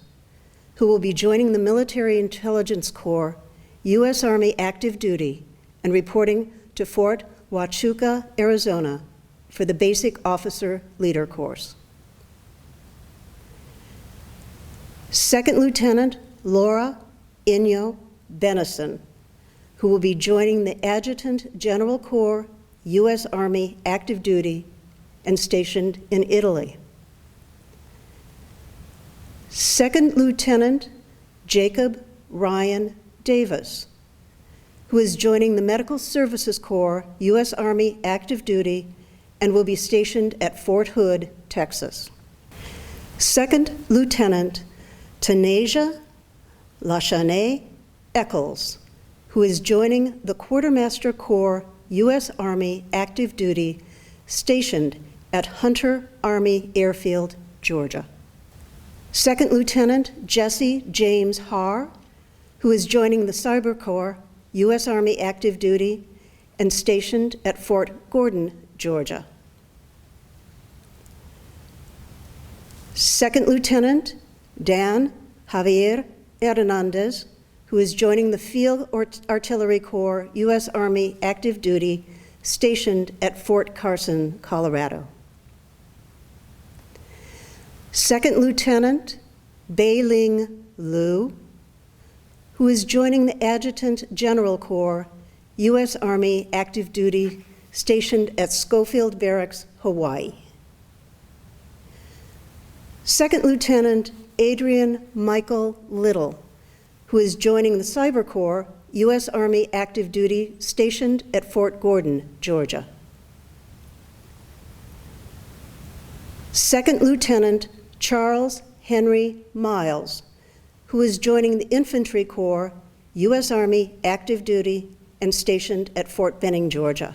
who will be joining the Military Intelligence Corps, U.S. Army active duty, and reporting to Fort Huachuca, Arizona, for the Basic Officer Leader course. Second Lieutenant Laura Inyo Benison, who will be joining the Adjutant General Corps, U.S. Army active duty, and stationed in Italy. Second Lieutenant Jacob Ryan Davis, who is joining the Medical Services Corps, U.S. Army active duty, and will be stationed at Fort Hood, Texas. Second Lieutenant Tanasia Lashane Eccles, who is joining the Quartermaster Corps, U.S. Army active duty, stationed at Hunter Army Airfield, Georgia. Second Lieutenant Jesse James Haar, who is joining the Cyber Corps, U.S. Army active duty, and stationed at Fort Gordon, Georgia. Second Lieutenant Dan Javier Hernandez, who is joining the Field Artillery Corps, U.S. Army active duty, stationed at Fort Carson, Colorado. Second Lieutenant Bei-Ling Liu, who is joining the Adjutant General Corps, U.S. Army active duty, stationed at Schofield Barracks, Hawaii. Second Lieutenant Adrian Michael Little, who is joining the Cyber Corps, U.S. Army active duty, stationed at Fort Gordon, Georgia. Second Lieutenant Charles Henry Miles, who is joining the Infantry Corps, U.S. Army active duty, and stationed at Fort Benning, Georgia.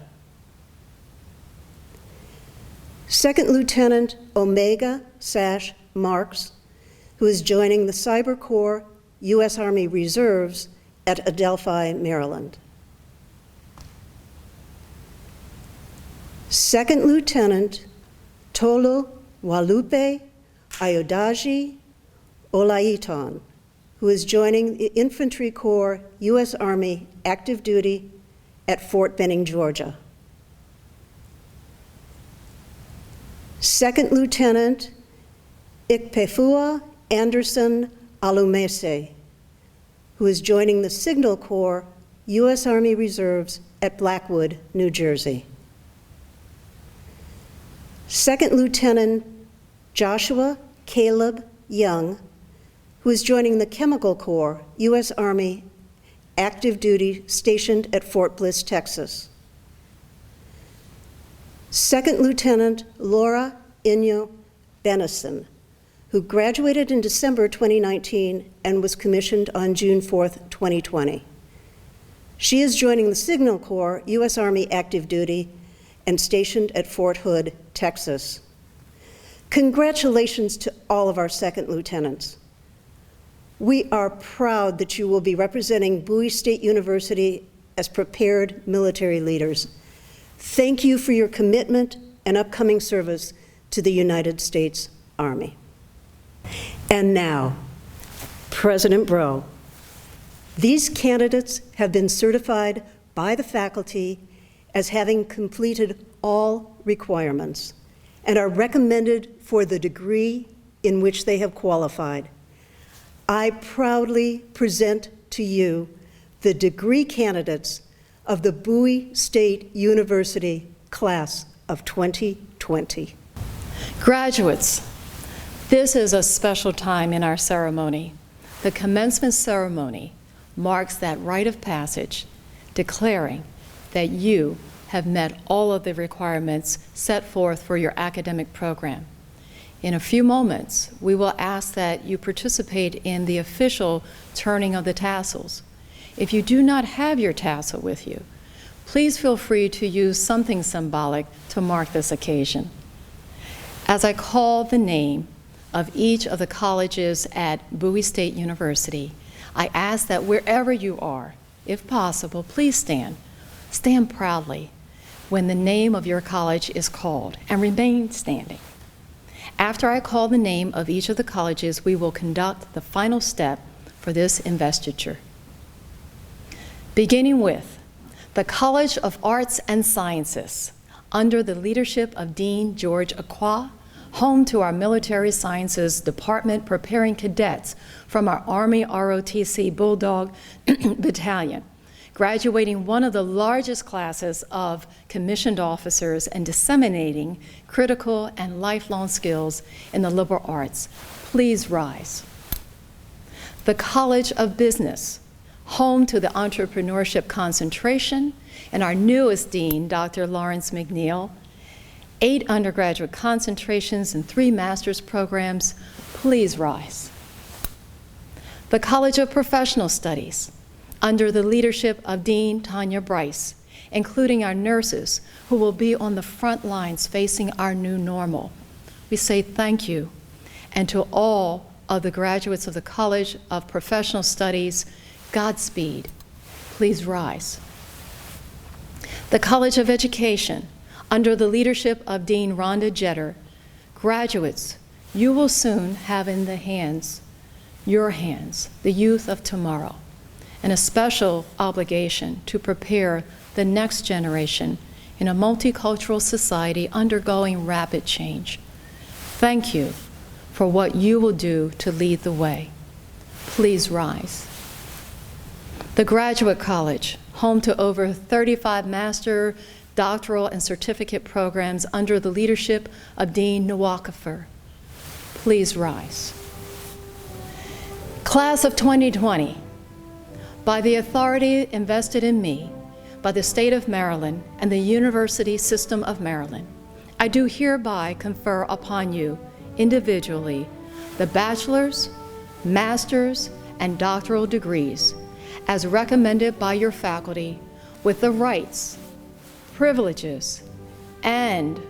Second Lieutenant Omega Sash Marks, who is joining the Cyber Corps, U.S. Army Reserves, at Adelphi, Maryland. Second Lieutenant Tolu Walupe Ayodaji Olaiton, who is joining the Infantry Corps, U.S. Army active duty at Fort Benning, Georgia. Second Lieutenant Ikpefua Anderson Alumese, who is joining the Signal Corps, U.S. Army Reserves at Blackwood, New Jersey. Second Lieutenant Joshua Caleb Young, who is joining the Chemical Corps, U.S. Army active duty, stationed at Fort Bliss, Texas. Second Lieutenant Laura Inyo Benison, who graduated in December 2019 and was commissioned on June 4th, 2020. She is joining the Signal Corps, U.S. Army active duty, and stationed at Fort Hood, Texas. Congratulations to all of our second lieutenants. We are proud that you will be representing Bowie State University as prepared military leaders. Thank you for your commitment and upcoming service to the United States Army. And now, President Bro. These candidates have been certified by the faculty as having completed all requirements and are recommended for the degree in which they have qualified. I proudly present to you the degree candidates of the Bowie State University class of 2020. Graduates, this is a special time in our ceremony. The commencement ceremony marks that rite of passage, declaring that you have met all of the requirements set forth for your academic program. In a few moments, we will ask that you participate in the official turning of the tassels. If you do not have your tassel with you, please feel free to use something symbolic to mark this occasion. As I call the name of each of the colleges at Bowie State University, I ask that wherever you are, if possible, please stand. Stand proudly when the name of your college is called, and remain standing. After I call the name of each of the colleges, we will conduct the final step for this investiture. Beginning with the College of Arts and Sciences, under the leadership of Dean George Aqua, home to our Military Sciences Department, preparing cadets from our Army ROTC Bulldog Battalion, graduating one of the largest classes of commissioned officers and disseminating critical and lifelong skills in the liberal arts. Please rise. The College of Business, home to the entrepreneurship concentration, and our newest dean, Dr. Lawrence McNeil, 8 undergraduate concentrations and 3 master's programs. Please rise. The College of Professional Studies, under the leadership of Dean Tanya Bryce, including our nurses who will be on the front lines facing our new normal. We say thank you. And to all of the graduates of the College of Professional Studies, Godspeed. Please rise. The College of Education, under the leadership of Dean Rhonda Jetter, graduates, you will soon have in your hands, the youth of tomorrow, and a special obligation to prepare the next generation in a multicultural society undergoing rapid change. Thank you for what you will do to lead the way. Please rise. The Graduate College, home to over 35 master, doctoral, and certificate programs under the leadership of Dean Nwakafer. Please rise. Class of 2020, by the authority invested in me by the State of Maryland and the University System of Maryland, I do hereby confer upon you individually the bachelor's, master's, and doctoral degrees as recommended by your faculty, with the rights, privileges, and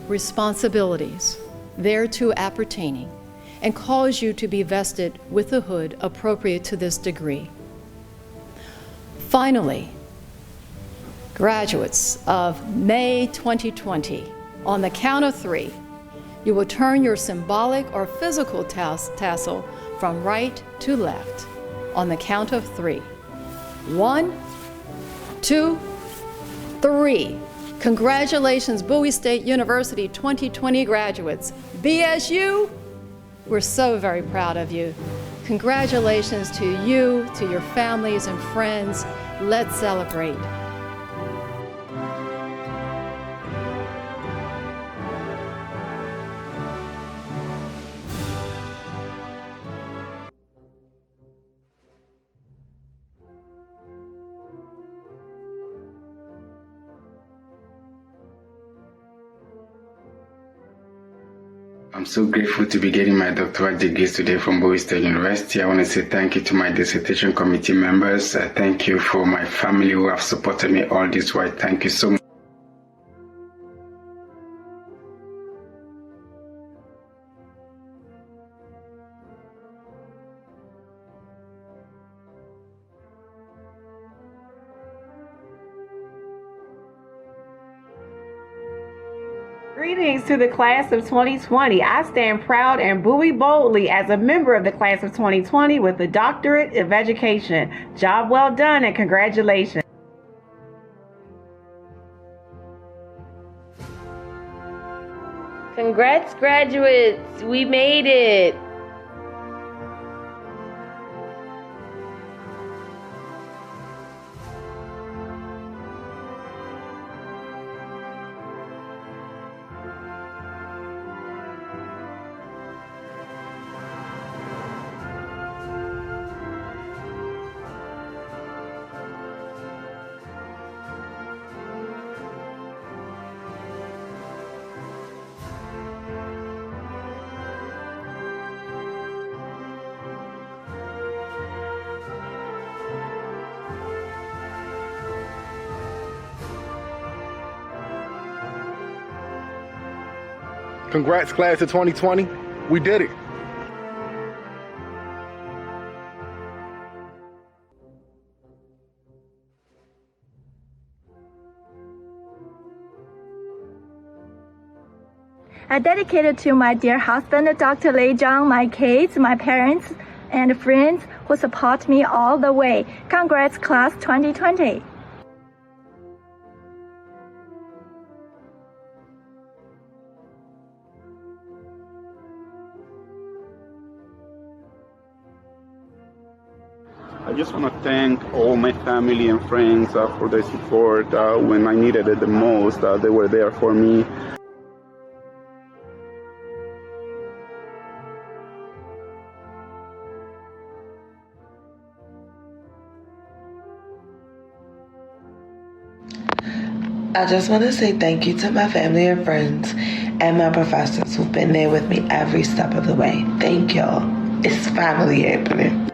responsibilities thereto appertaining, and cause you to be vested with the hood appropriate to this degree. Finally, graduates of May 2020, on the count of 3, you will turn your symbolic or physical tassel from right to left on the count of 3. 1, 2, 3. Congratulations, Bowie State University 2020 graduates. BSU, we're so very proud of you. Congratulations to you, to your families and friends. Let's celebrate. I'm so grateful to be getting my doctorate degrees today from Bowie State University. I want to say thank you to my dissertation committee members. Thank you for my family who have supported me all this while. Thank you so much. Greetings to the class of 2020. I stand proud and buoy boldly as a member of the class of 2020 with the Doctorate of Education. Job well done and congratulations. Congrats, graduates! We made it! Congrats, class of 2020. We did it. I dedicate it to my dear husband, Dr. Lei Zhang, my kids, my parents, and friends who support me all the way. Congrats, class 2020. I just want to thank all my family and friends for their support. When I needed it the most, they were there for me. I just want to say thank you to my family and friends and my professors who've been there with me every step of the way. Thank y'all. It's family happening.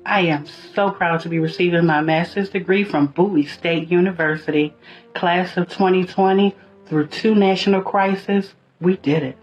I am so proud to be receiving my master's degree from Bowie State University. Class of 2020, through 2 national crises, we did it.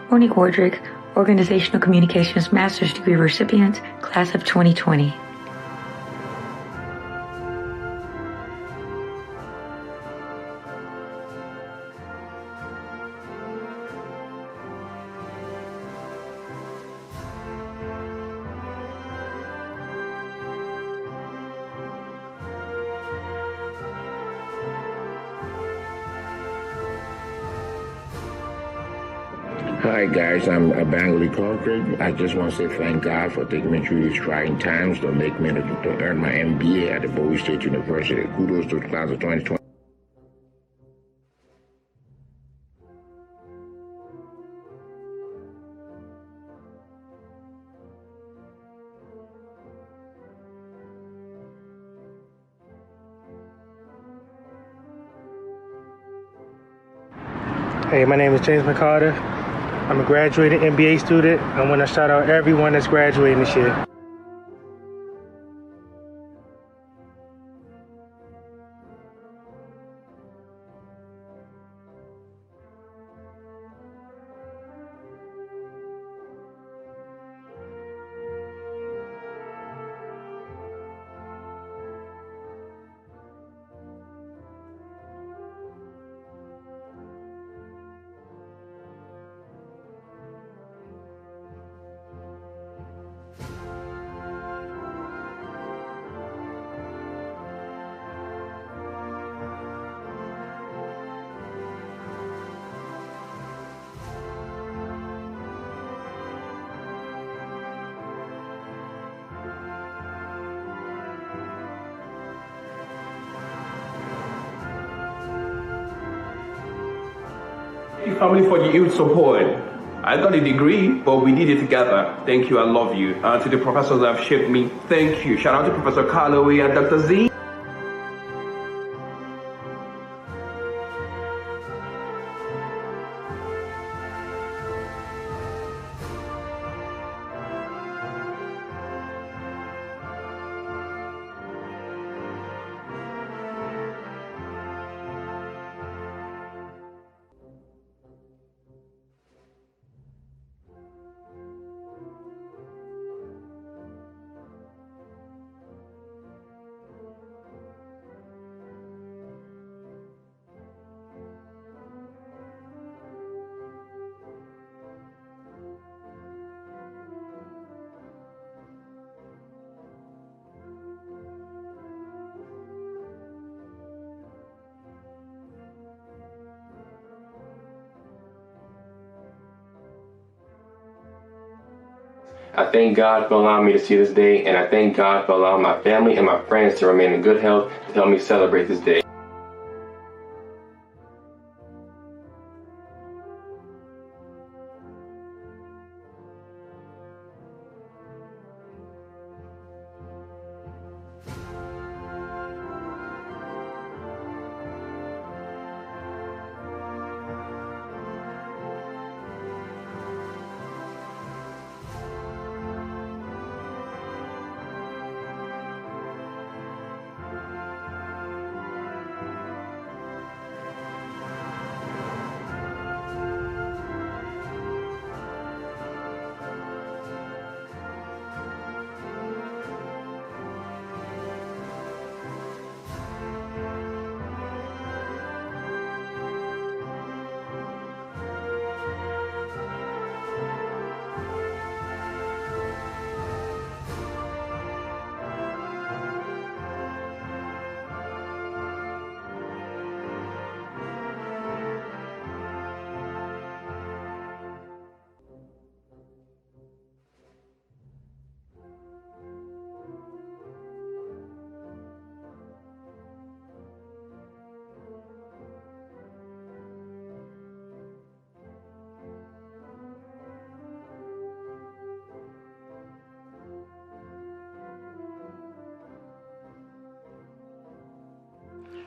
Monique Wardrick, Organizational Communications Master's Degree recipient, Class of 2020. Hi guys, I'm Bangley Corcoran. I just want to say thank God for taking me through these trying times to make me to earn my MBA at the Bowie State University. Kudos to the class of 2020. Hey, my name is James McCarter. I'm a graduating MBA student. I want to shout out everyone that's graduating this year. Thank you, family, for the youth support. I got a degree, but we did it together. Thank you, I love you. To the professors that have shaped me, thank you. Shout out to Professor Calloway and Dr. Z. I thank God for allowing me to see this day, and I thank God for allowing my family and my friends to remain in good health to help me celebrate this day.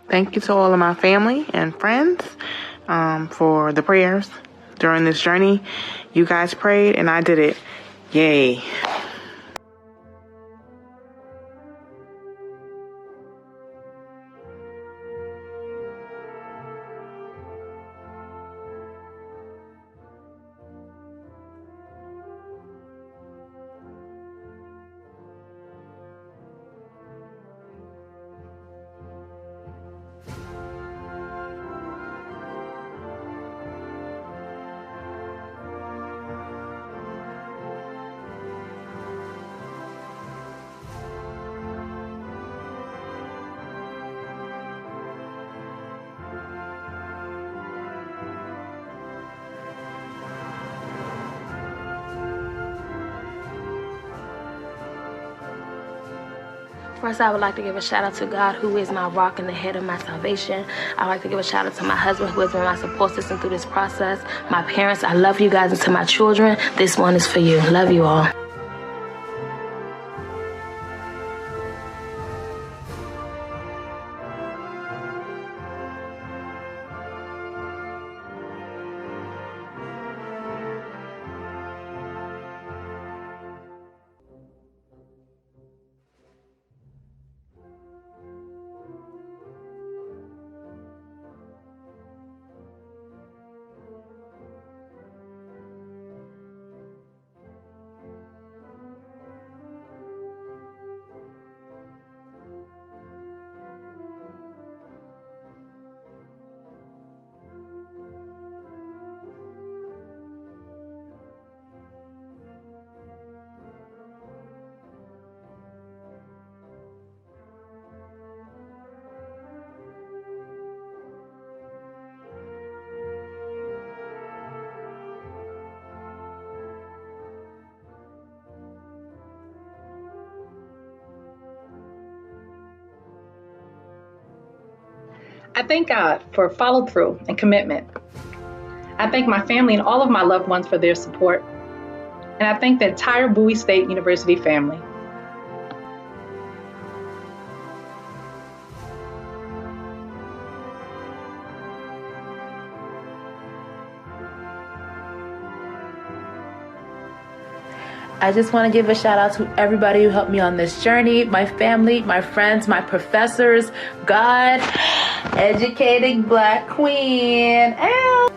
Thank you to all of my family and friends for the prayers during this journey. You guys prayed and I did it. Yay. First, I would like to give a shout out to God, who is my rock and the head of my salvation. I'd like to give a shout out to my husband, who has been my support system through this process. My parents, I love you guys, and to my children, this one is for you. Love you all. I thank God for follow through and commitment. I thank my family and all of my loved ones for their support. And I thank the entire Bowie State University family. I just want to give a shout out to everybody who helped me on this journey, my family, my friends, my professors, God, educating Black Queen. Ow.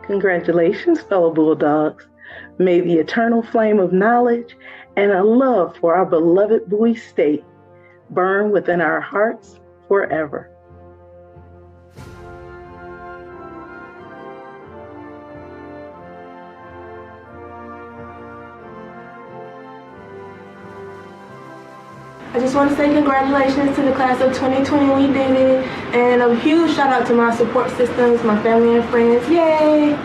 Congratulations, fellow Bulldogs. May the eternal flame of knowledge and a love for our beloved Bowie State burn within our hearts forever. I just want to say congratulations to the class of 2020. We did it. And a huge shout out to my support systems, my family and friends. Yay!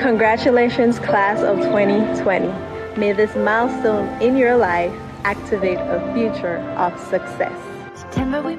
Congratulations, class of 2020. May this milestone in your life activate a future of success. September we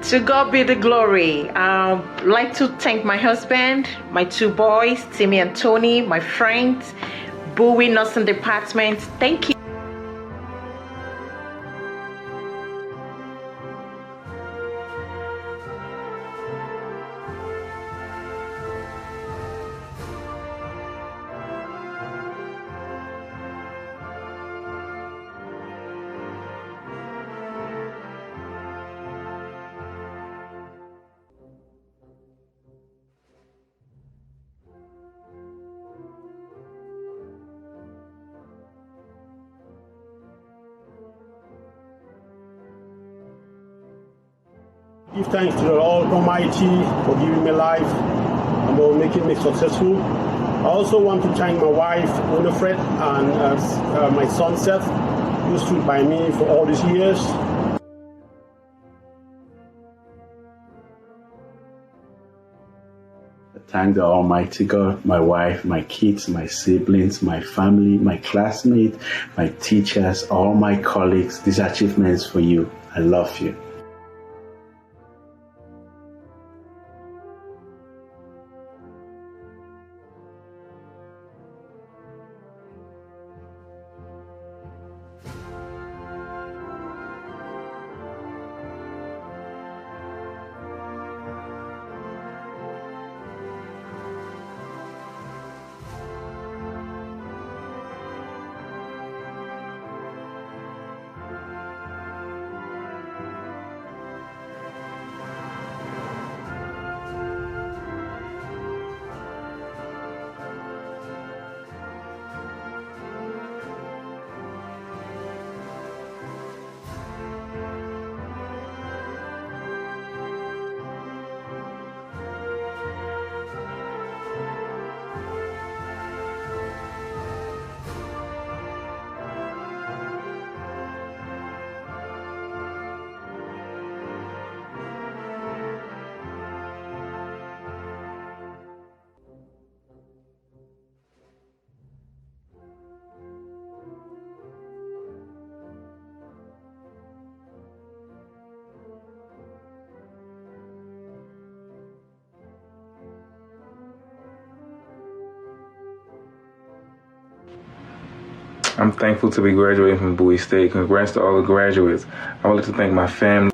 To God be the glory. I'd like to thank my husband, my two boys, Timmy and Tony, my friends, Bowie Nursing Department. Thank you. Give thanks to the Lord Almighty for giving me life and for making me successful. I also want to thank my wife, Winifred, and my son, Seth, who stood by me for all these years. thank the Almighty God, my wife, my kids, my siblings, my family, my classmates, my teachers, all my colleagues. These achievements for you. I love you. I'm thankful to be graduating from Bowie State. Congrats to all the graduates. I would like to thank my family.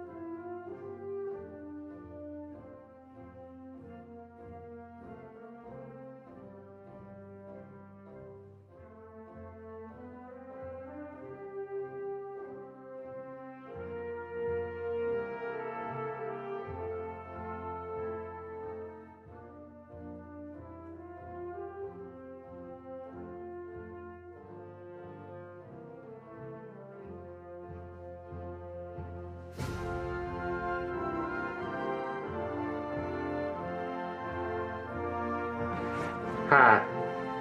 Hi,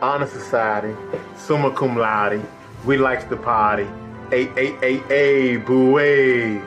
Honor Society, summa cum laude. We likes to party. Bowie.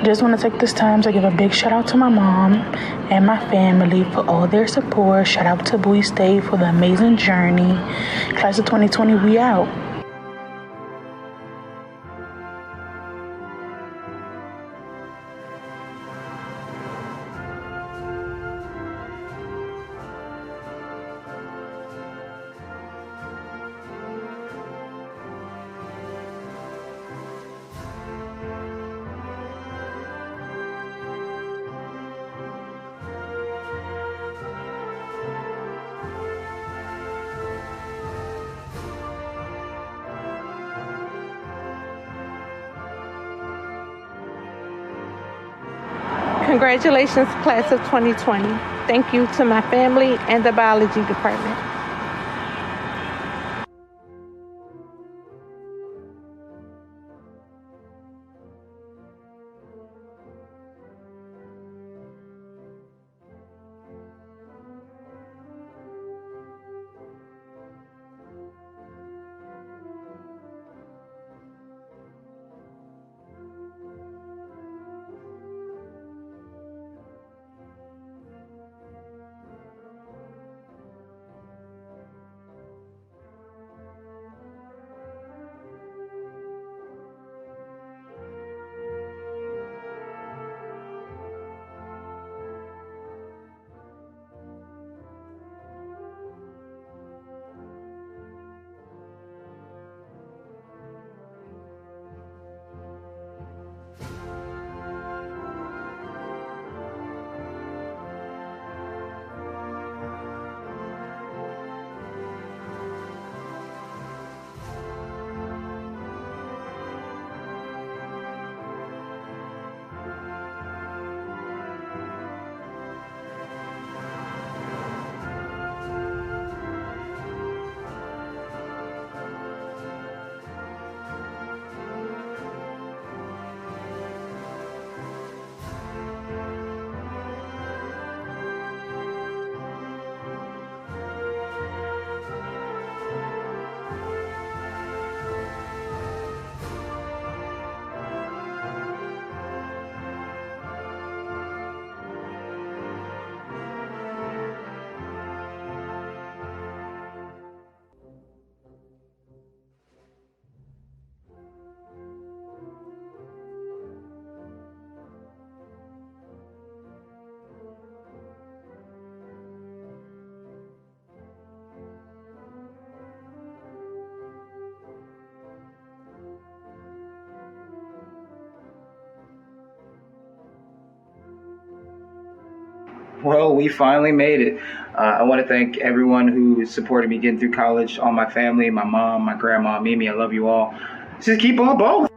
Just want to take this time to give a big shout out to my mom and my family for all their support. Shout out to Bowie State for the amazing journey. Class of 2020, we out. Congratulations, class of 2020. Thank you to my family and the biology department. Well, we finally made it. I want to thank everyone who supported me getting through college, all my family, my mom, my grandma, Mimi, I love you all. Just keep on bowling.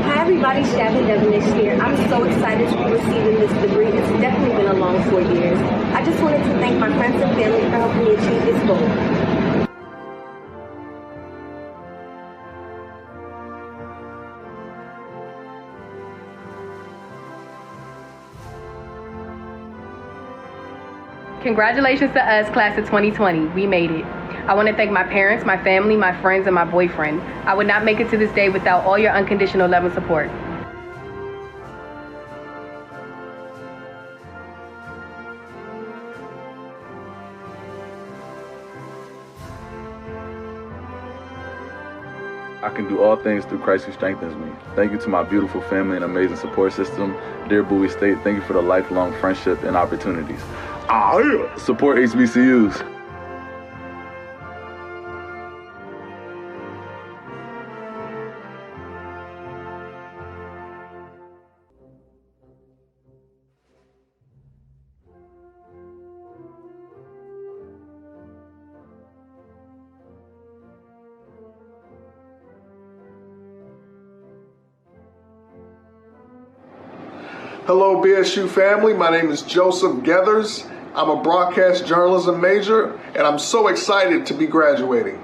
Hi everybody, Shabby Devonish here. I'm so excited to be receiving this degree. It's definitely been a long 4 years. I just wanted to thank my friends and family for helping me achieve this goal. Congratulations to us, class of 2020. We made it. I want to thank my parents, my family, my friends, and my boyfriend. I would not make it to this day without all your unconditional love and support. I can do all things through Christ who strengthens me. Thank you to my beautiful family and amazing support system. Dear Bowie State, thank you for the lifelong friendship and opportunities. Support HBCUs. Hello, BSU family. My name is Joseph Gethers. I'm a broadcast journalism major, and I'm so excited to be graduating.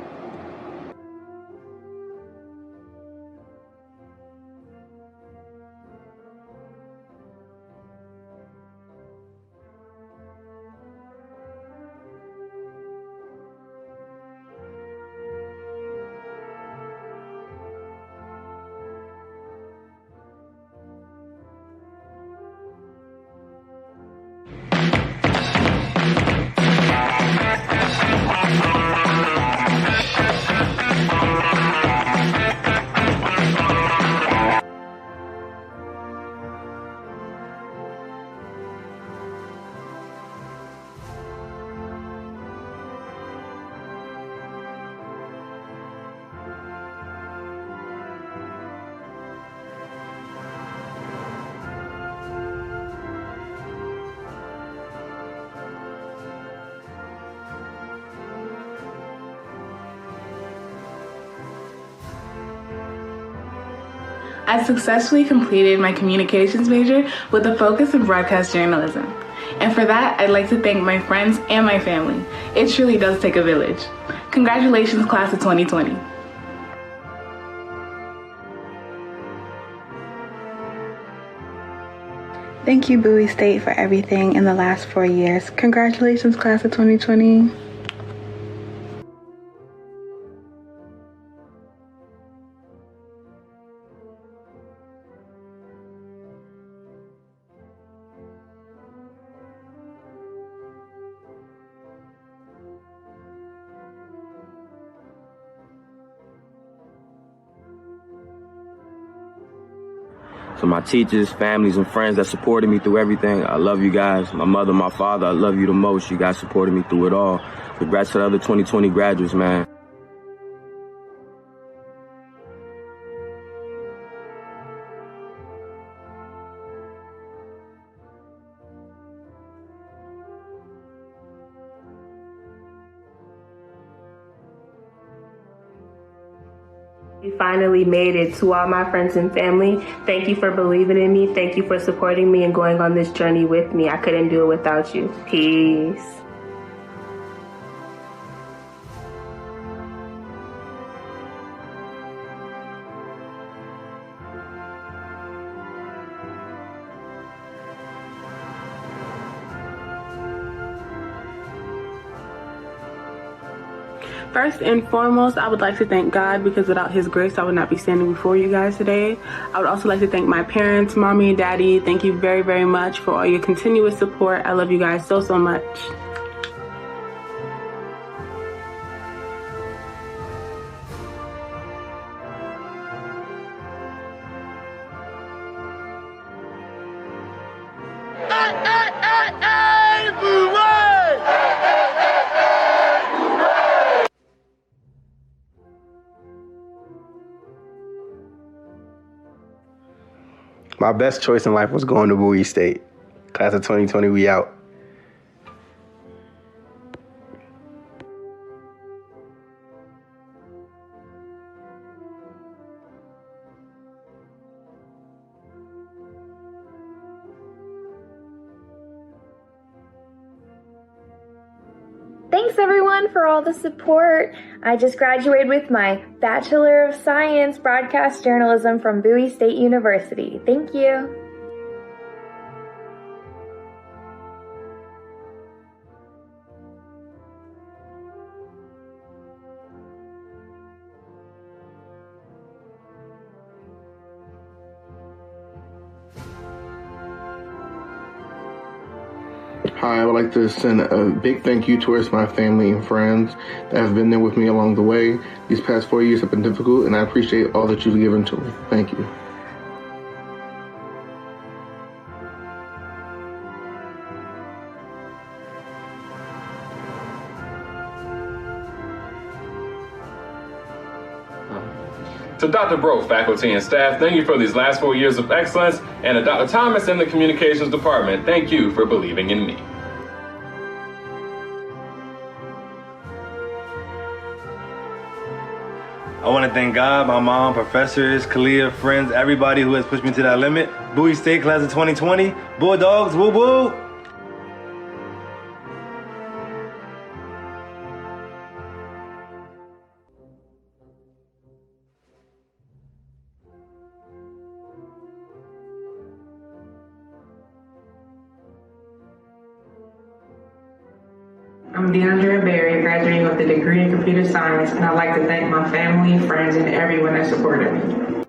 I successfully completed my communications major with a focus in broadcast journalism. And for that, I'd like to thank my friends and my family. It truly does take a village. Congratulations, class of 2020. Thank you, Bowie State, for everything in the last 4 years. Congratulations, class of 2020. To my teachers, families, and friends that supported me through everything, I love you guys. My mother, my father, I love you the most. You guys supported me through it all. Congrats to the other 2020 graduates, man. We finally made it. To all my friends and family, thank you for believing in me. Thank you for supporting me and going on this journey with me. I couldn't do it without you. Peace. First and foremost, I would like to thank God, because without His grace, I would not be standing before you guys today. I would also like to thank my parents, mommy and daddy. Thank you very, very much for all your continuous support. I love you guys so, so much. My best choice in life was going to Bowie State. Class of 2020, we out. Thanks everyone for all the support. I just graduated with my Bachelor of Science Broadcast Journalism from Bowie State University. Thank you. Hi, I would like to send a big thank you towards my family and friends that have been there with me along the way. These past 4 years have been difficult, and I appreciate all that you've given to me. Thank you. To Dr. Bro, faculty and staff, thank you for these last 4 years of excellence, and to Dr. Thomas in the communications department, thank you for believing in me. I want to thank God, my mom, professors, Kalia, friends, everybody who has pushed me to that limit. Bowie State class of 2020, Bulldogs, woo woo! I'm DeAndre Berry, graduating with a degree in computer science, and I'd like to thank my family, friends, and everyone that supported me.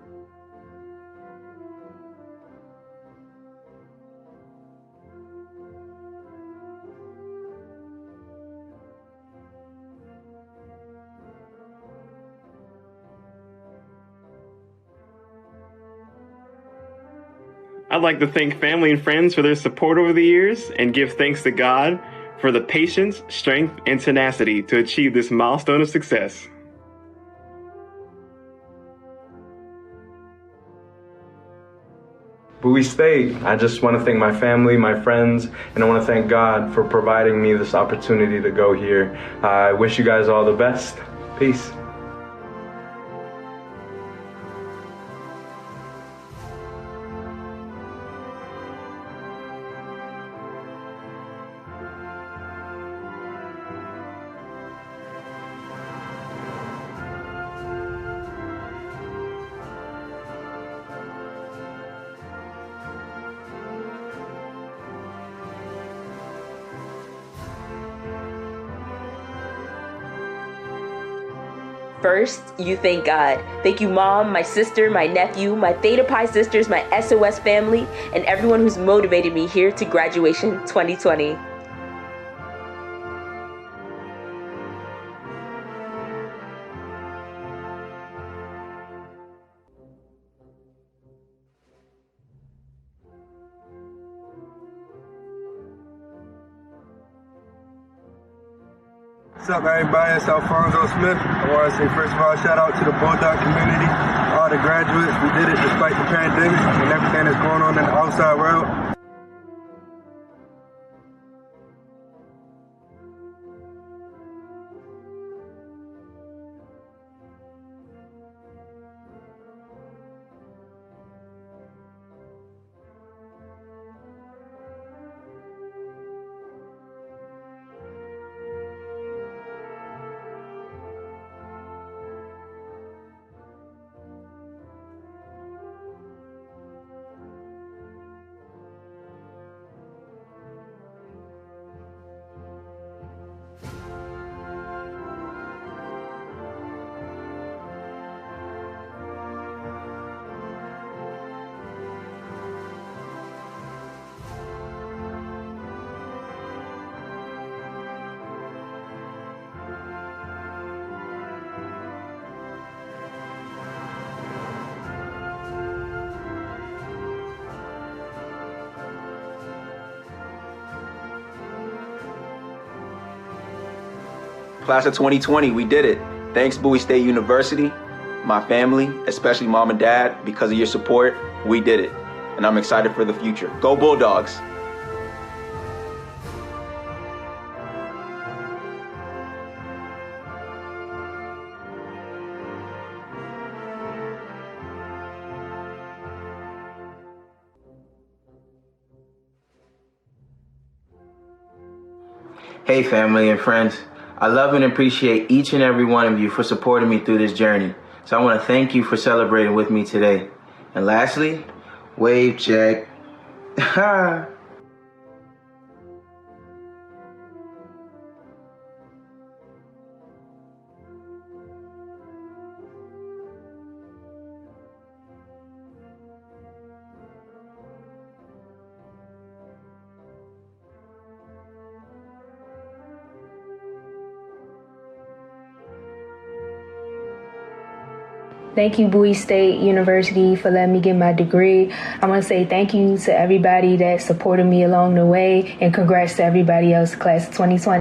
I'd like to thank family and friends for their support over the years and give thanks to God for the patience, strength, and tenacity to achieve this milestone of success. Bowie State, I just want to thank my family, my friends, and I want to thank God for providing me this opportunity to go here. I wish you guys all the best. Peace. First, you thank God. Thank you, Mom, my sister, my nephew, my Theta Pi sisters, my SOS family, and everyone who's motivated me here to graduation 2020. What's up, everybody? It's Alfonso Smith. I want to say, first of all, shout out to the Bulldog community, all the graduates. We did it despite the pandemic and everything that's going on in the outside world. Class of 2020, we did it. Thanks Bowie State University, my family, especially mom and dad, because of your support, we did it. and I'm excited for the future. Go Bulldogs! Hey family and friends, I love and appreciate each and every one of you for supporting me through this journey. So I want to thank you for celebrating with me today. And lastly, wave check. Thank you, Bowie State University, for letting me get my degree. I want to say thank you to everybody that supported me along the way, and congrats to everybody else, class of 2020.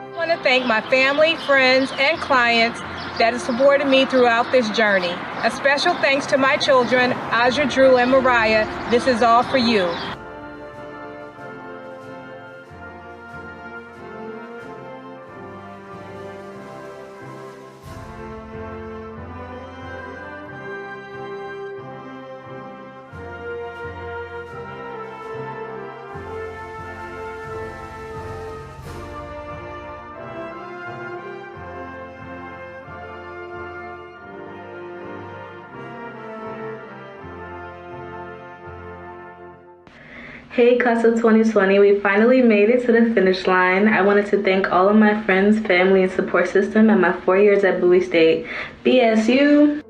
I want to thank my family, friends, and clients that have supported me throughout this journey. A special thanks to my children, Aja, Drew, and Mariah. This is all for you. Hey, class of 2020, we finally made it to the finish line. I wanted to thank all of my friends, family, and support system at my 4 years at Bowie State. BSU!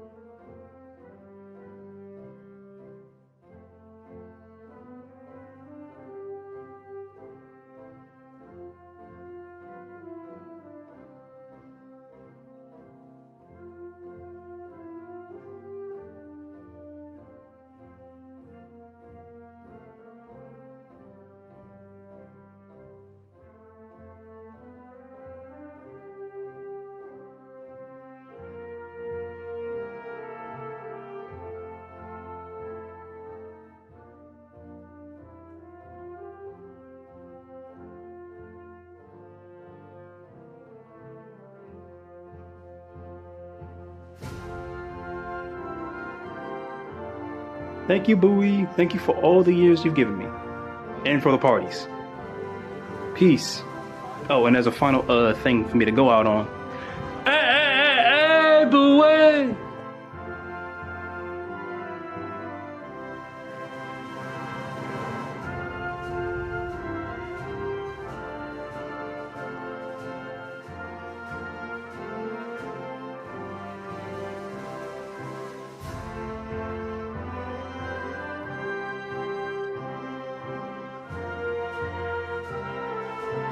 Thank you, Bowie. Thank you for all the years you've given me. And for the parties. Peace. Oh, and there's a final thing for me to go out on. Hey, Bowie!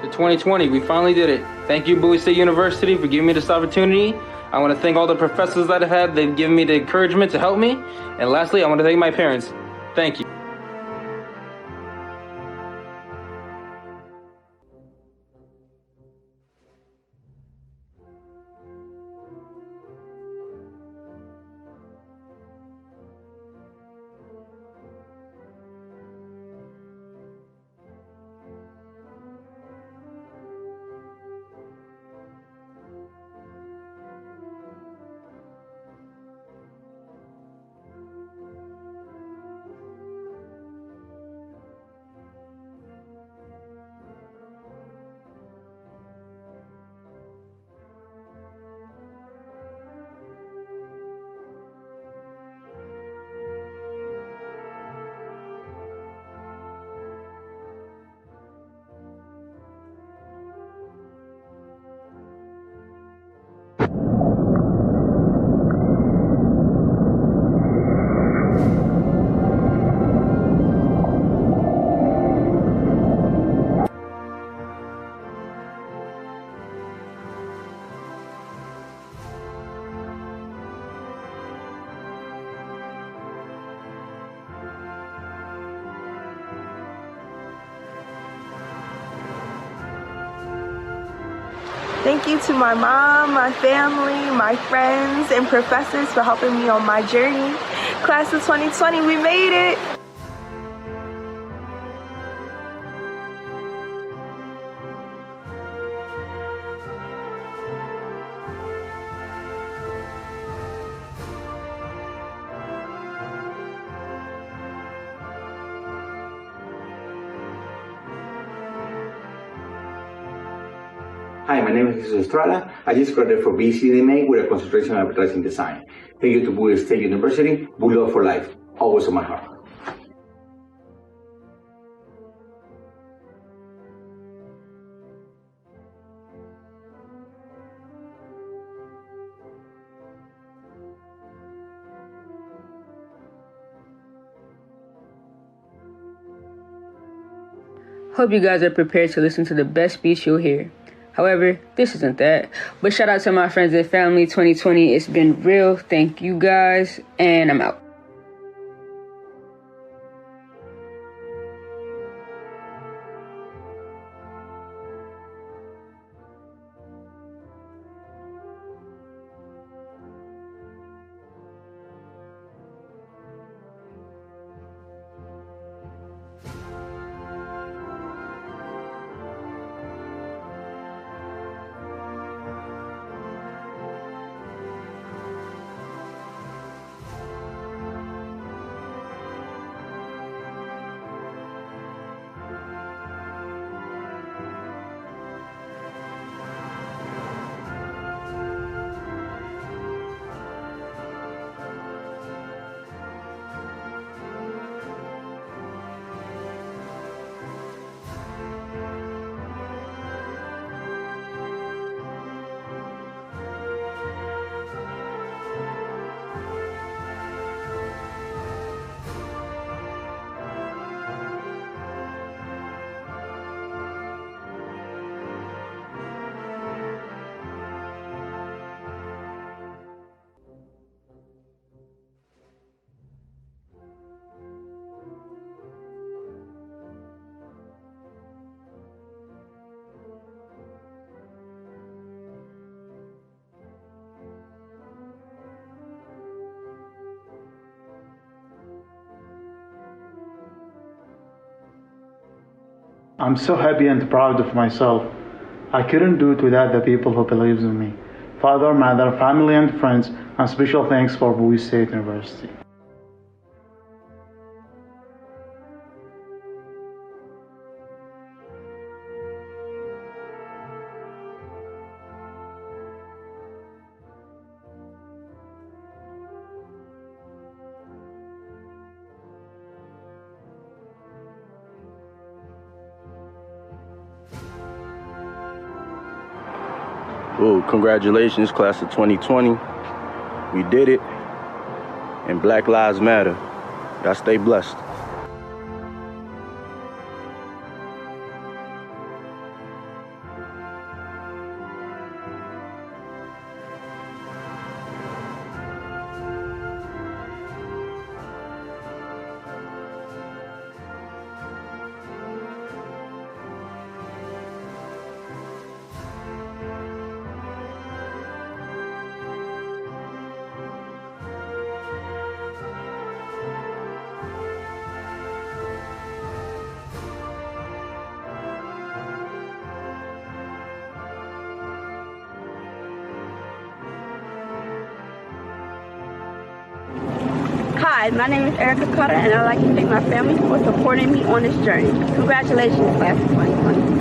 To 2020, we finally did it. Thank you, Bowie State University, for giving me this opportunity. I want to thank all the professors that I've had. They've given me the encouragement to help me. And lastly, I want to thank my parents. Thank you. Thank you to my mom, my family, my friends, and professors for helping me on my journey. Class of 2020, we made it! Hi, my name is Jesus Estrada. I just graduated from BCDMA with a concentration in advertising design. Thank you to Bowie State University, Bowie Love for Life, always on my heart. Hope you guys are prepared to listen to the best speech you'll hear. However, this isn't that. But shout out to my friends and family. 2020, it's been real. Thank you guys, and I'm out. I'm so happy and proud of myself. I couldn't do it without the people who believe in me. Father, mother, family, and friends, and special thanks for Bowie State University. Oh, congratulations, class of 2020. We did it. And Black Lives Matter. Y'all stay blessed. Hi, my name is Erica Cutter, and I'd like to thank my family for supporting me on this journey. Congratulations, class of 2020.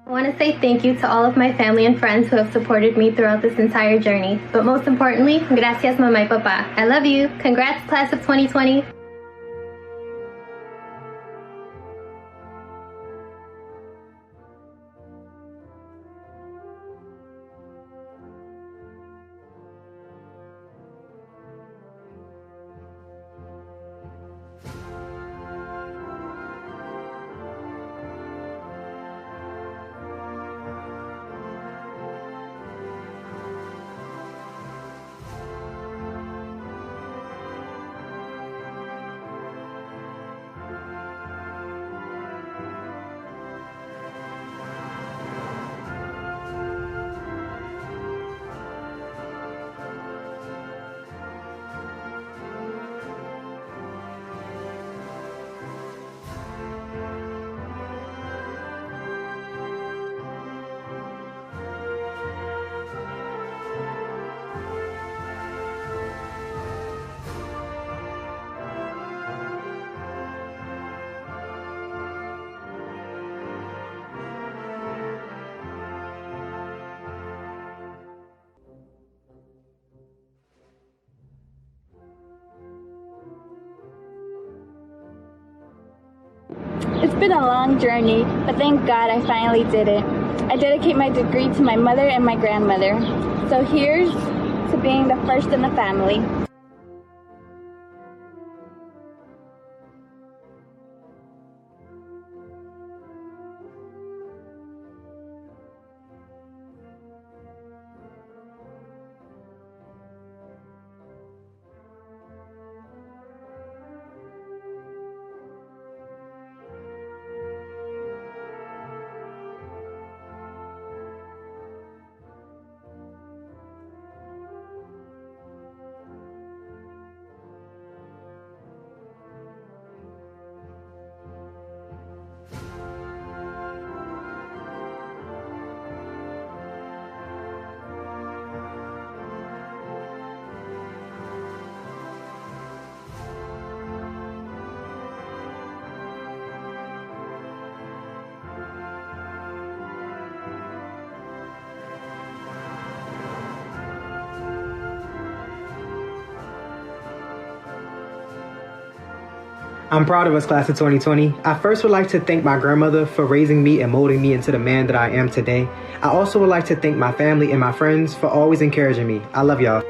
I want to say thank you to all of my family and friends who have supported me throughout this entire journey. But most importantly, gracias mamá y papá. I love you. Congrats, class of 2020. It's been a long journey, but thank God I finally did it. I dedicate my degree to my mother and my grandmother. So here's to being the first in the family. I'm proud of us, class of 2020. I first would like to thank my grandmother for raising me and molding me into the man that I am today. I also would like to thank my family and my friends for always encouraging me. I love y'all.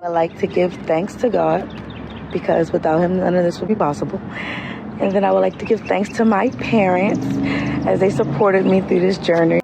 I like to give thanks to God because without him, none of this would be possible. And then I would like to give thanks to my parents as they supported me through this journey.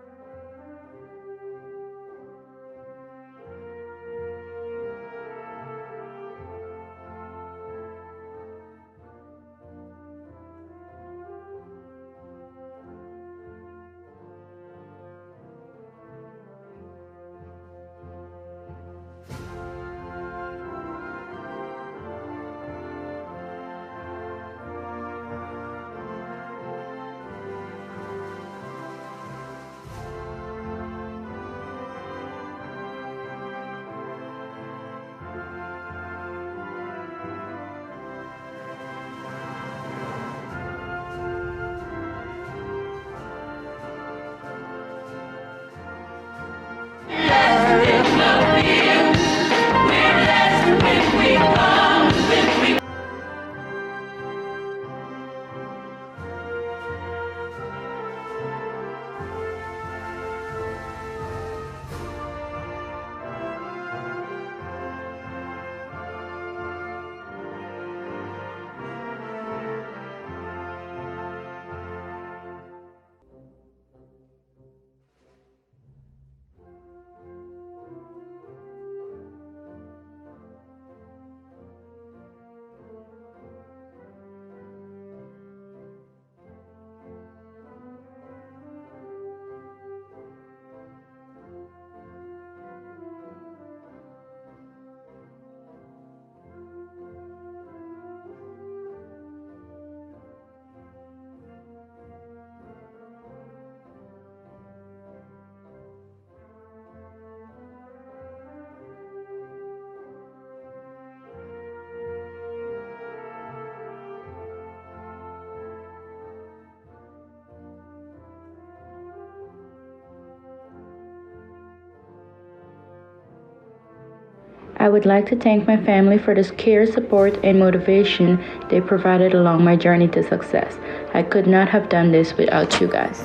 I would like to thank my family for the care, support, and motivation they provided along my journey to success. I could not have done this without you guys.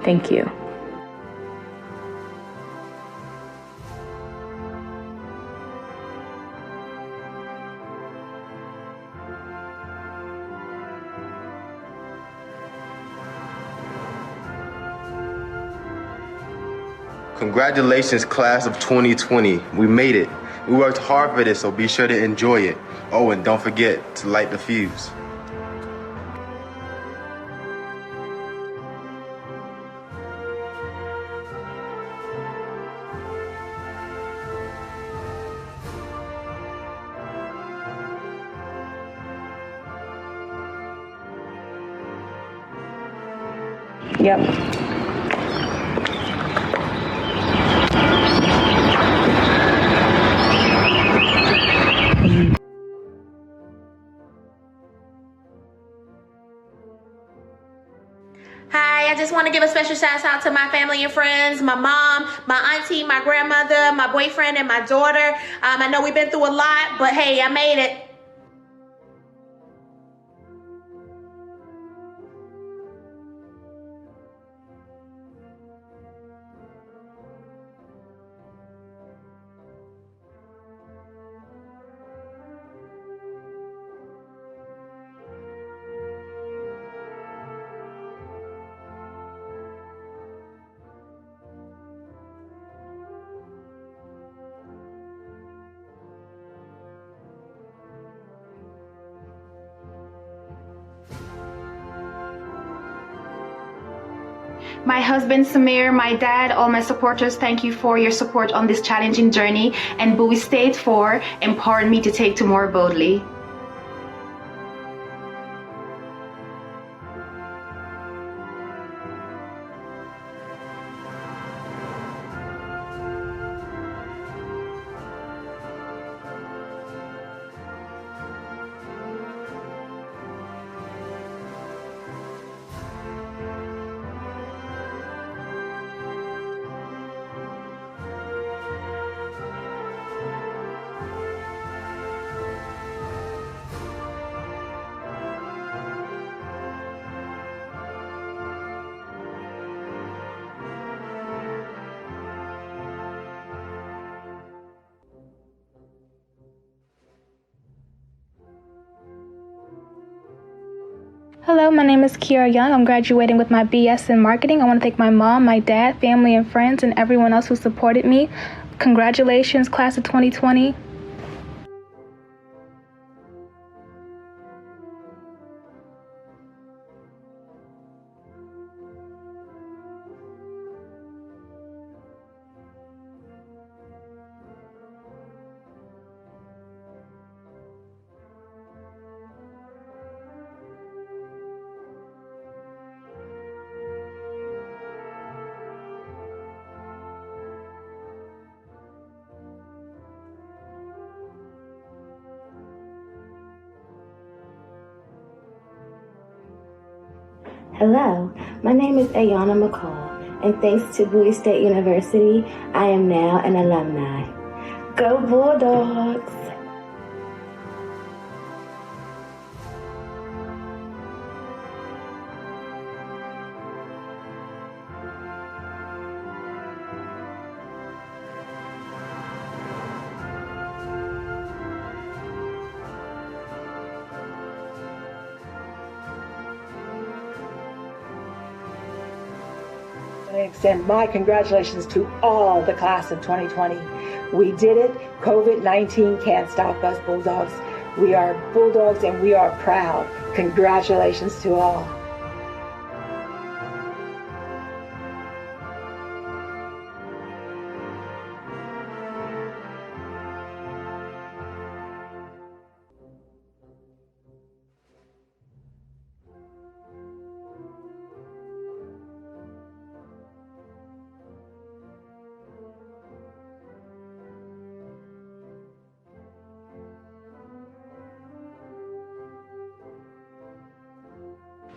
Thank you. Congratulations, class of 2020. We made it. We worked hard for this, so be sure to enjoy it. Oh, and don't forget to light the fuse. Yep. Hi, I just want to give a special shout out to my family and friends, my mom, my auntie, my grandmother, my boyfriend, and my daughter. I know we've been through a lot, but hey, I made it. My husband Samir, my dad, all my supporters, thank you for your support on this challenging journey, and Bowie State for empowering me to take tomorrow boldly. Hello, my name is Kiara Young. I'm graduating with my BS in marketing. I want to thank my mom, my dad, family, and friends, and everyone else who supported me. Congratulations, class of 2020. Hello, my name is Ayana McCall, and thanks to Bowie State University, I am now an alumni. Go Bulldogs! I extend my congratulations to all the class of 2020. We did it. COVID-19 can't stop us, Bulldogs. We are Bulldogs and we are proud. Congratulations to all.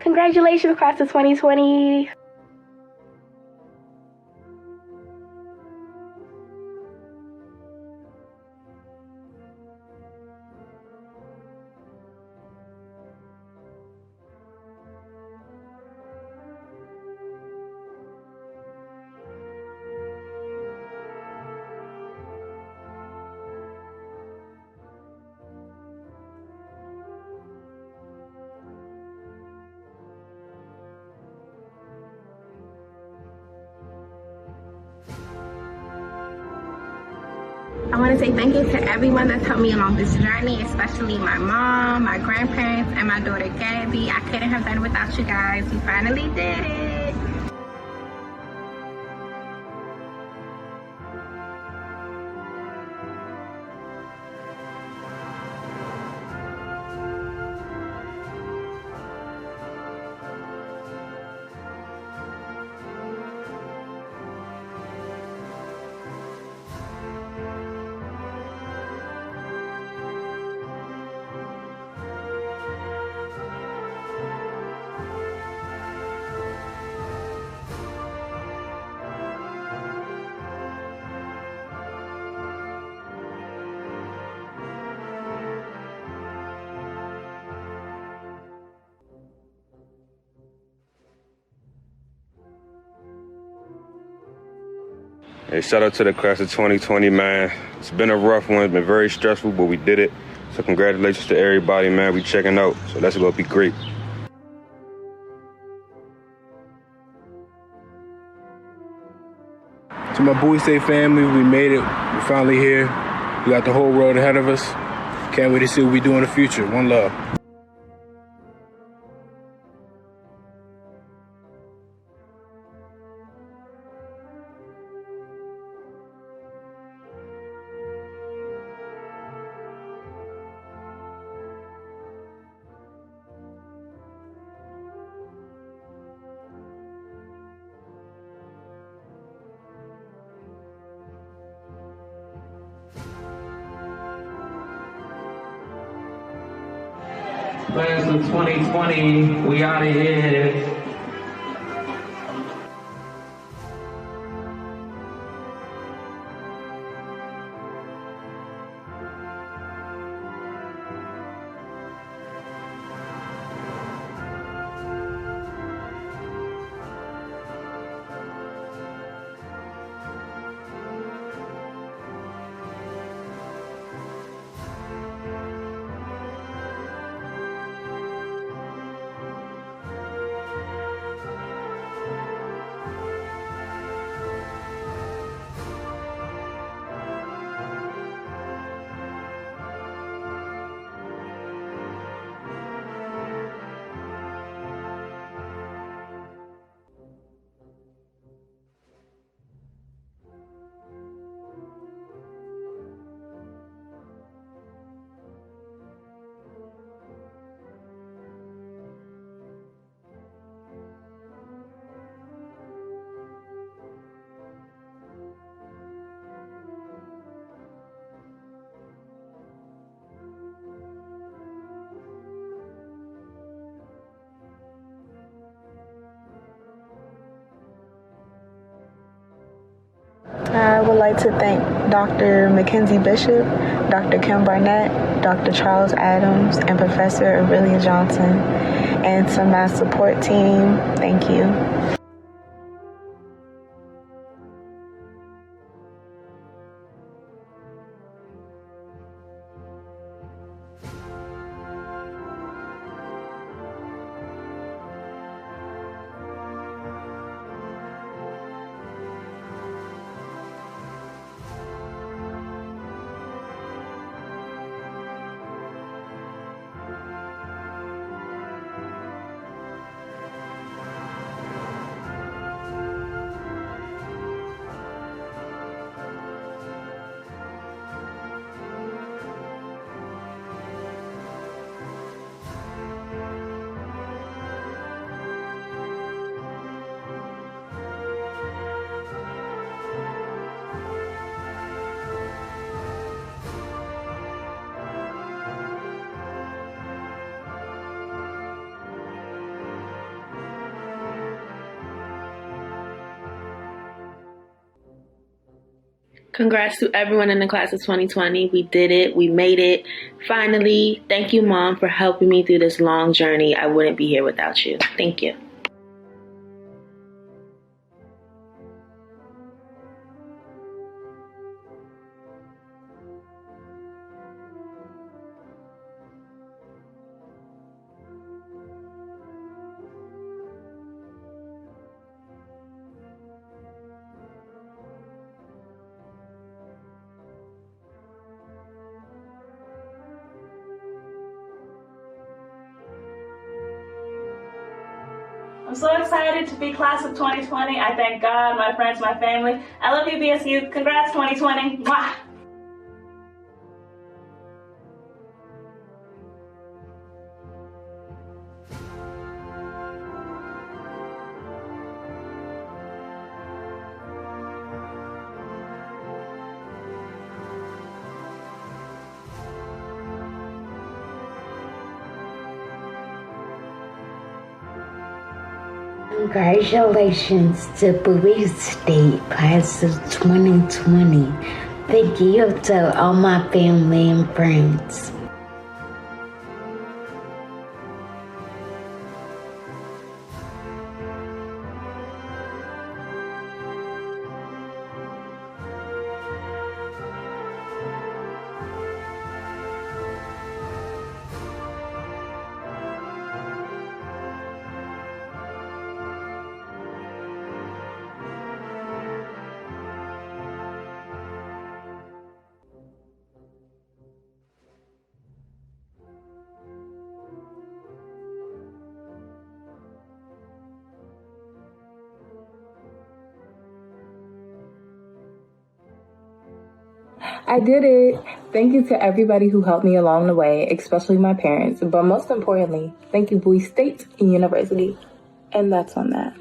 Congratulations, class of 2020. I want to say thank you to everyone that's helped me along this journey, especially my mom, my grandparents, and my daughter Gabby. I couldn't have done it without you guys. We finally did it. Hey, shout out to the class of 2020, man. It's been a rough one. It's been very stressful, but we did it. So congratulations to everybody, man. We checking out. So that's going to be great. To my Bowie State family, we made it. We're finally here. We got the whole world ahead of us. Can't wait to see what we do in the future. One love. Class of 2020, we out of here. I would like to thank Dr. Mackenzie Bishop, Dr. Kim Barnett, Dr. Charles Adams, and Professor Aurelia Johnson, and to my support team, thank you. Congrats to everyone in the class of 2020. We did it. We made it. Finally, thank you, Mom, for helping me through this long journey. I wouldn't be here without you. Thank you. I'm so excited to be class of 2020. I thank God, my friends, my family. I love you, BSU. Congrats, 2020. Mwah! Congratulations to Bowie State Class of 2020. Thank you to all my family and friends. I did it. Thank you to everybody who helped me along the way, especially my parents. But most importantly, thank you, Bowie State University. And that's on that.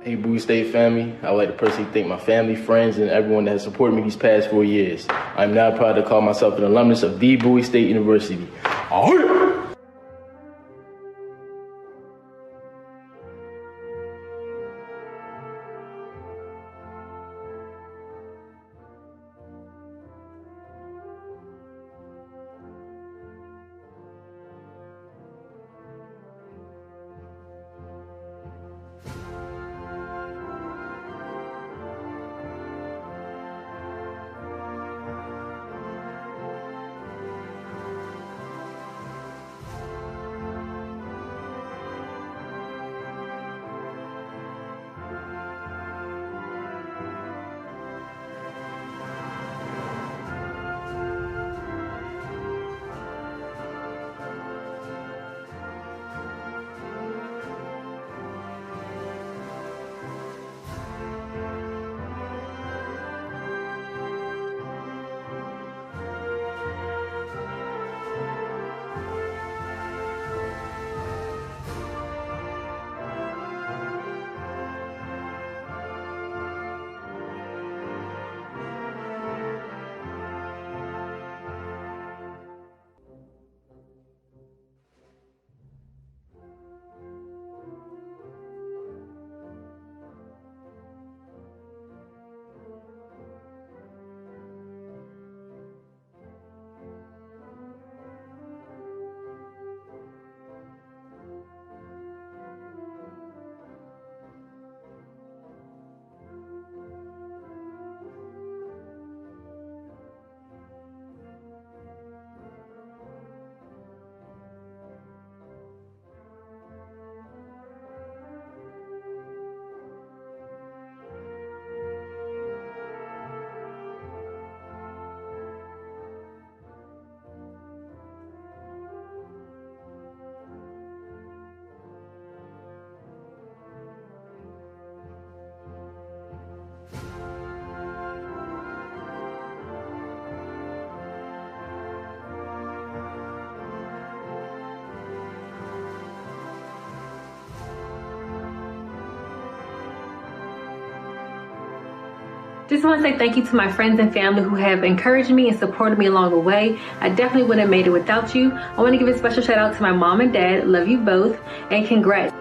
Hey, Bowie State family, I would like to personally thank my family, friends, and everyone that has supported me these past 4 years. I'm now proud to call myself an alumnus of the Bowie State University. Ahoy! Just want to say thank you to my friends and family who have encouraged me and supported me along the way. I definitely wouldn't have made it without you. I want to give a special shout out to my mom and dad. Love you both, and congrats.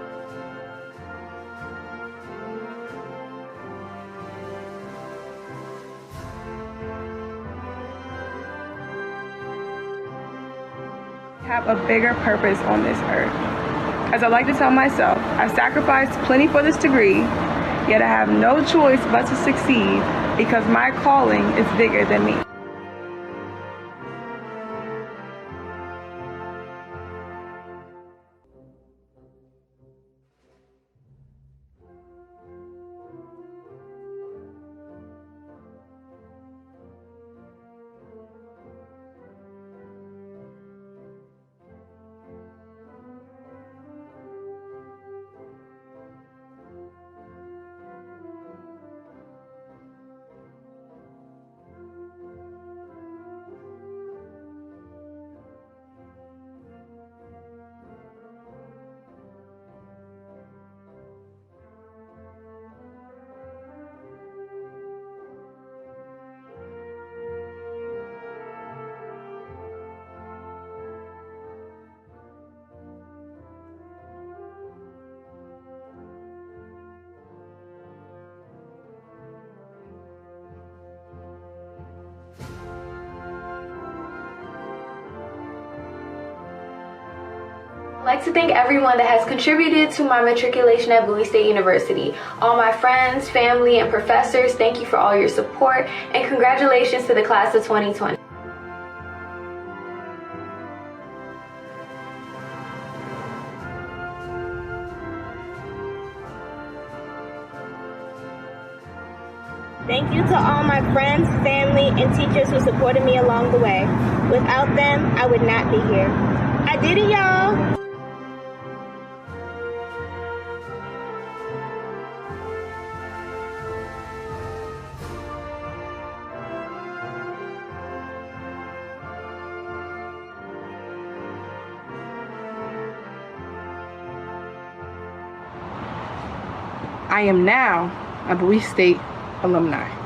Have a bigger purpose on this earth. As I like to tell myself, I've sacrificed plenty for this degree, yet I have no choice but to succeed because my calling is bigger than me. I'd like to thank everyone that has contributed to my matriculation at Bowie State University. All my friends, family, and professors, thank you for all your support, and congratulations to the class of 2020. Thank you to all my friends, family, and teachers who supported me along the way. Without them, I would not be here. I did it, y'all! I am now a Bowie State alumni.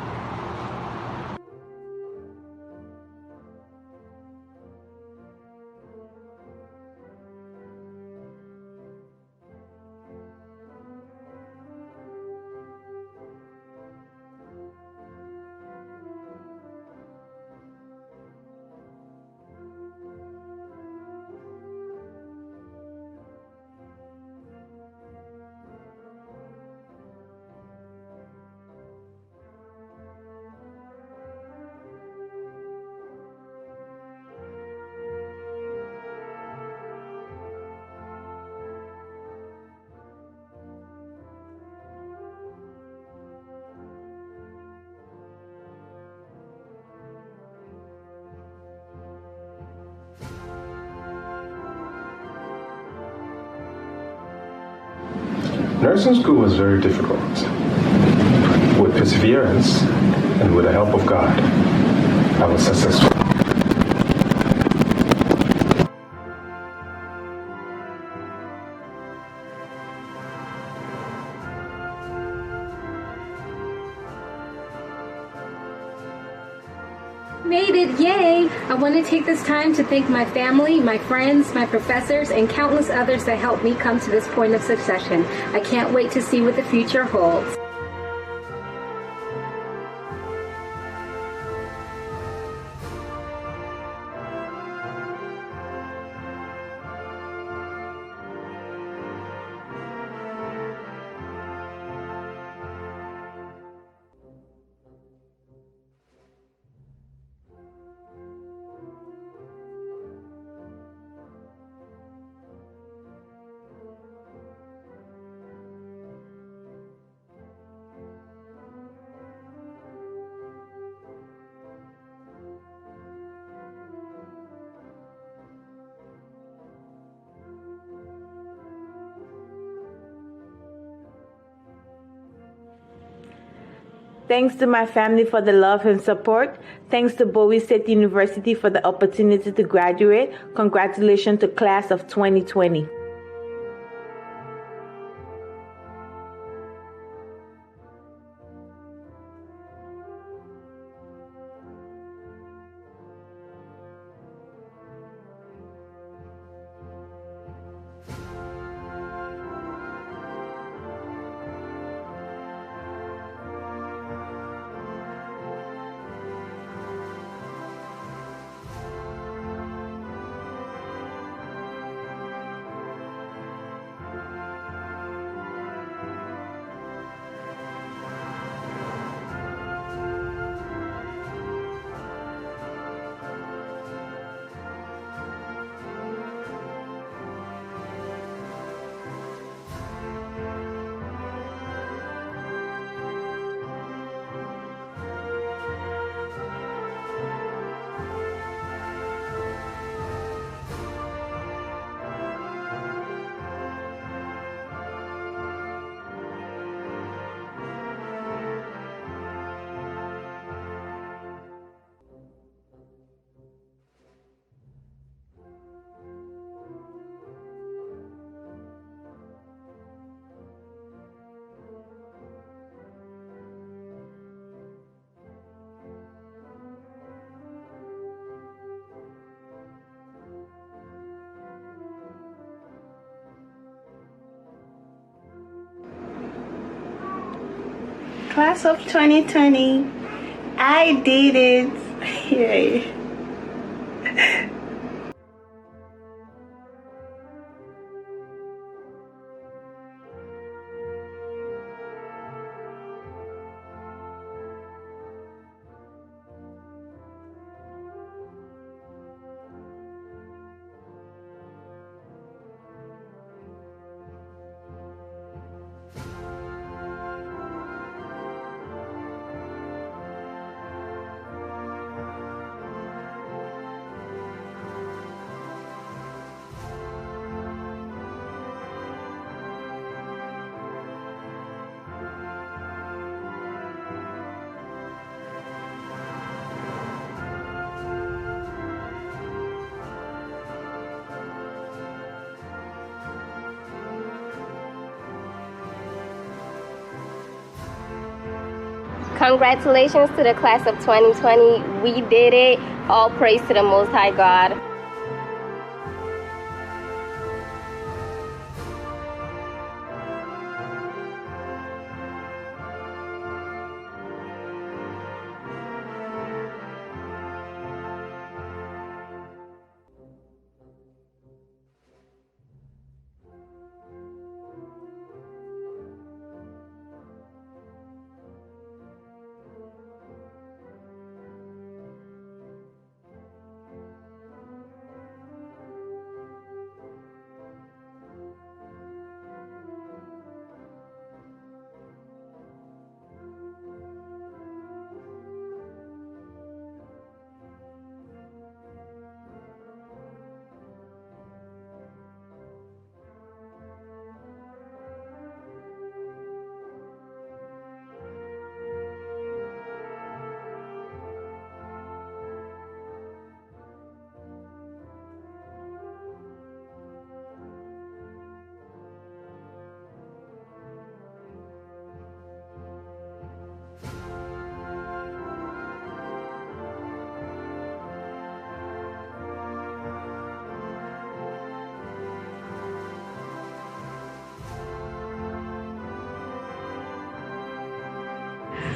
Nursing school was very difficult. With perseverance and with the help of God, I was successful. Made it, yay! I want to take this time to thank my family, my friends, my professors, and countless others that helped me come to this point of succession. I can't wait to see what the future holds. Thanks to my family for the love and support. Thanks to Bowie State University for the opportunity to graduate. Congratulations to class of 2020. Class of 2020, I did it. Yay. Congratulations to the class of 2020. We did it. All praise to the Most High God.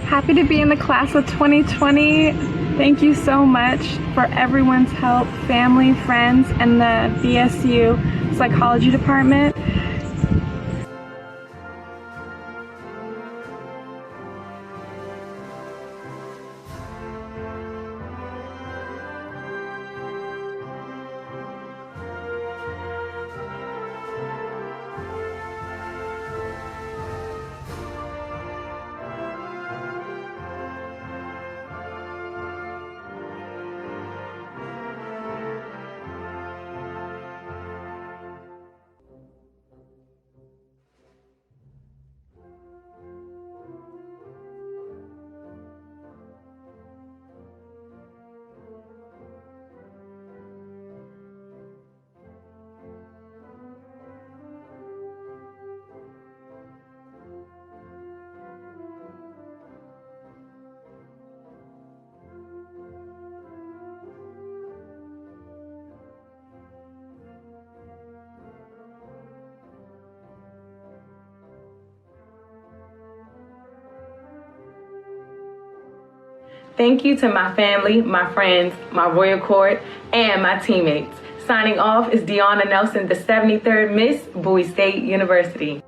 Happy to be in the class of 2020. Thank you so much for everyone's help, family, friends, and the BSU psychology department. Thank you to my family, my friends, my Royal Court, and my teammates. Signing off is Deanna Nelson, the 73rd Miss, Bowie State University.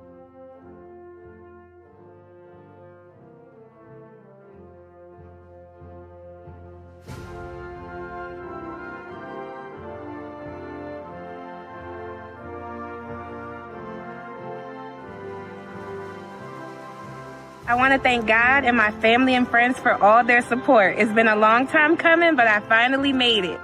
I want to thank God and my family and friends for all their support. It's been a long time coming, but I finally made it.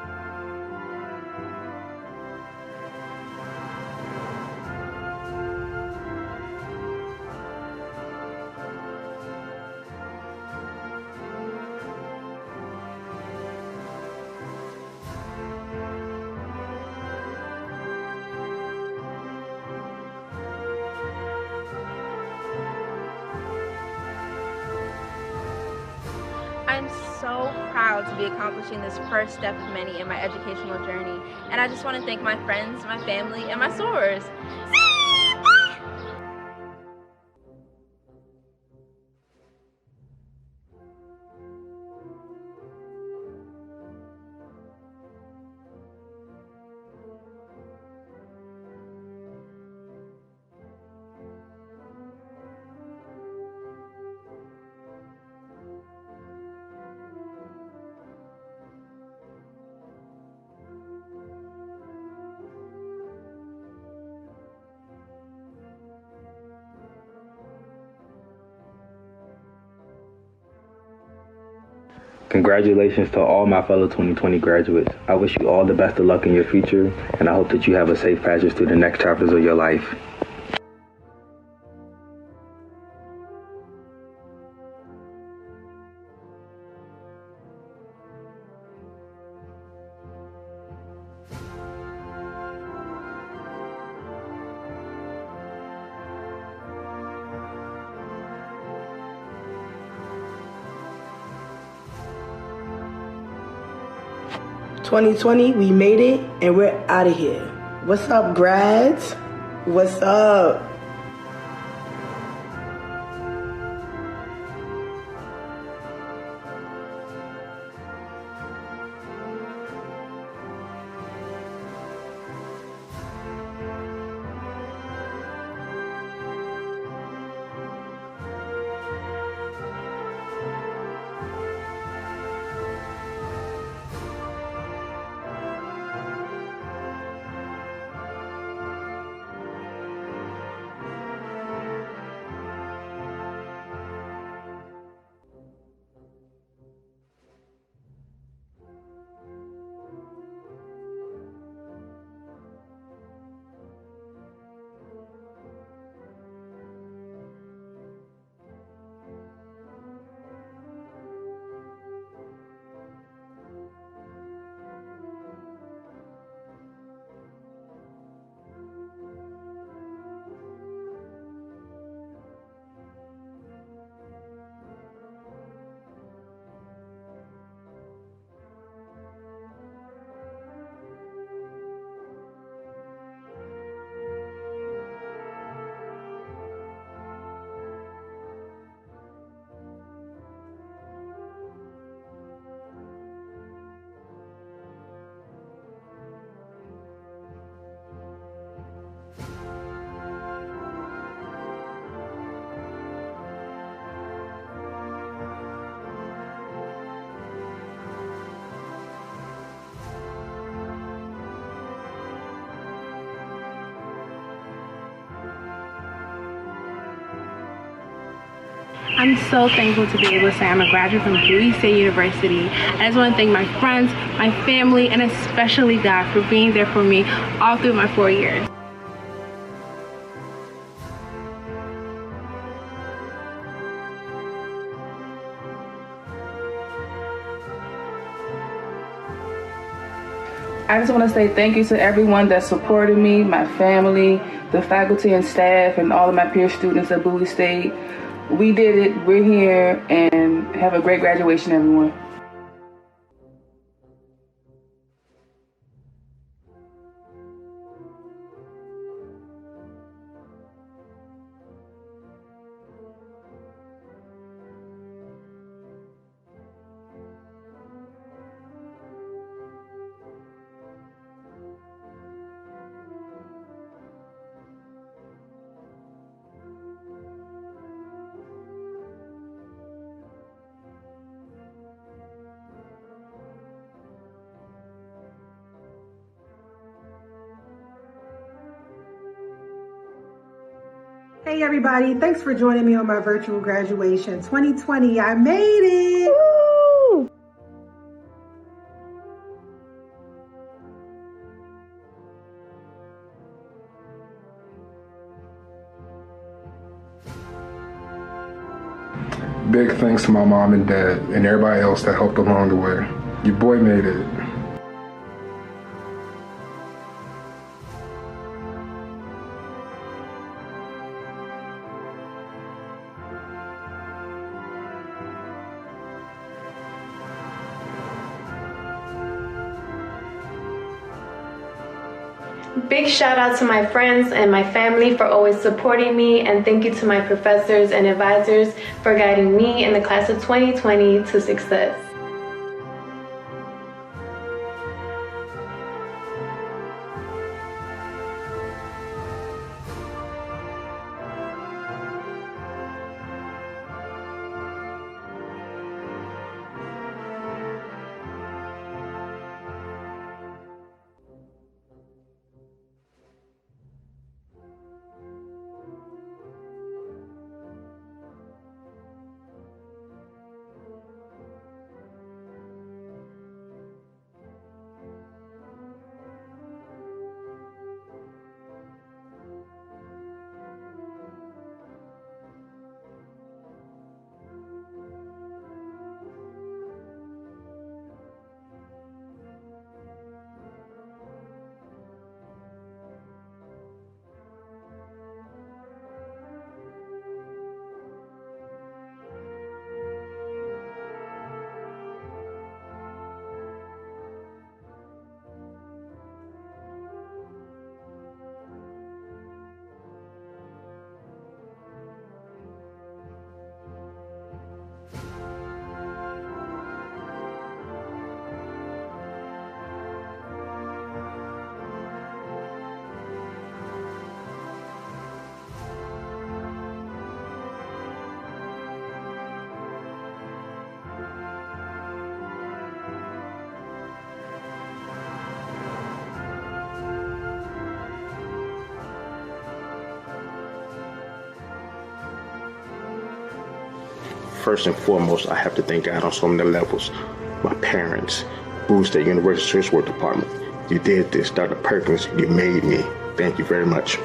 I'm so proud to be accomplishing this first step of many in my educational journey, and I just want to thank my friends, my family, and my sorors. Congratulations to all my fellow 2020 graduates. I wish you all the best of luck in your future, and I hope that you have a safe passage through the next chapters of your life. We made it, and we're out of here. What's up, grads? What's up? I'm so thankful to be able to say I'm a graduate from Bowie State University. I just want to thank my friends, my family, and especially God for being there for me all through my 4 years. I just want to say thank you to everyone that supported me, my family, the faculty and staff, and all of my peer students at Bowie State. We did it, we're here, and have a great graduation, everyone. Hey everybody, thanks for joining me on my virtual graduation 2020. I made it! Woo! Big thanks to my mom and dad and everybody else that helped along the way. Your boy made it. Big shout out to my friends and my family for always supporting me, and thank you to my professors and advisors for guiding me in the class of 2020 to success. first and foremost, I have to thank God on so many levels. My parents, Bowie State University Social Work Department. You did this, Dr. Perkins. You made me. Thank you very much.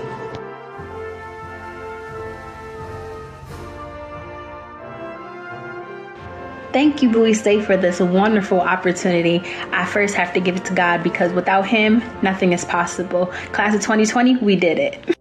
Thank you, Bowie State, for this wonderful opportunity. I first have to give it to God because without Him, nothing is possible. Class of 2020, we did it.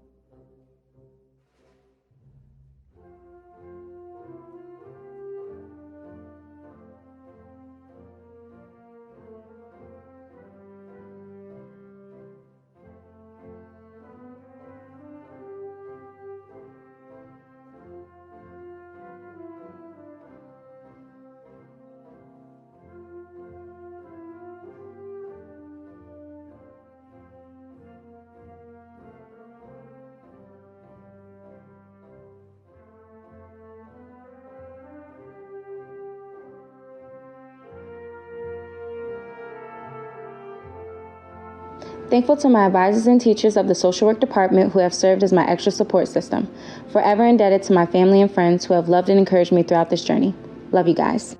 Thankful to my advisors and teachers of the social work department who have served as my extra support system. Forever indebted to my family and friends who have loved and encouraged me throughout this journey. Love you guys.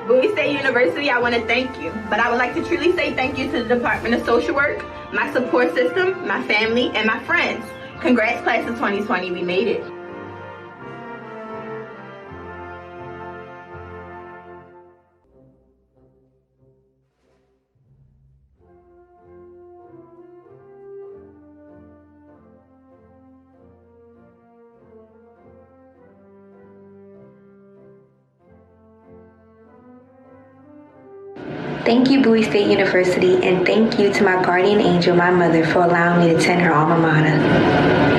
Bowie State University, I want to thank you. But I would like to truly say thank you to the Department of Social Work, my support system, my family, and my friends. Congrats, class of 2020, we made it. Thank you, Bowie State University, and thank you to my guardian angel, my mother, for allowing me to attend her alma mater.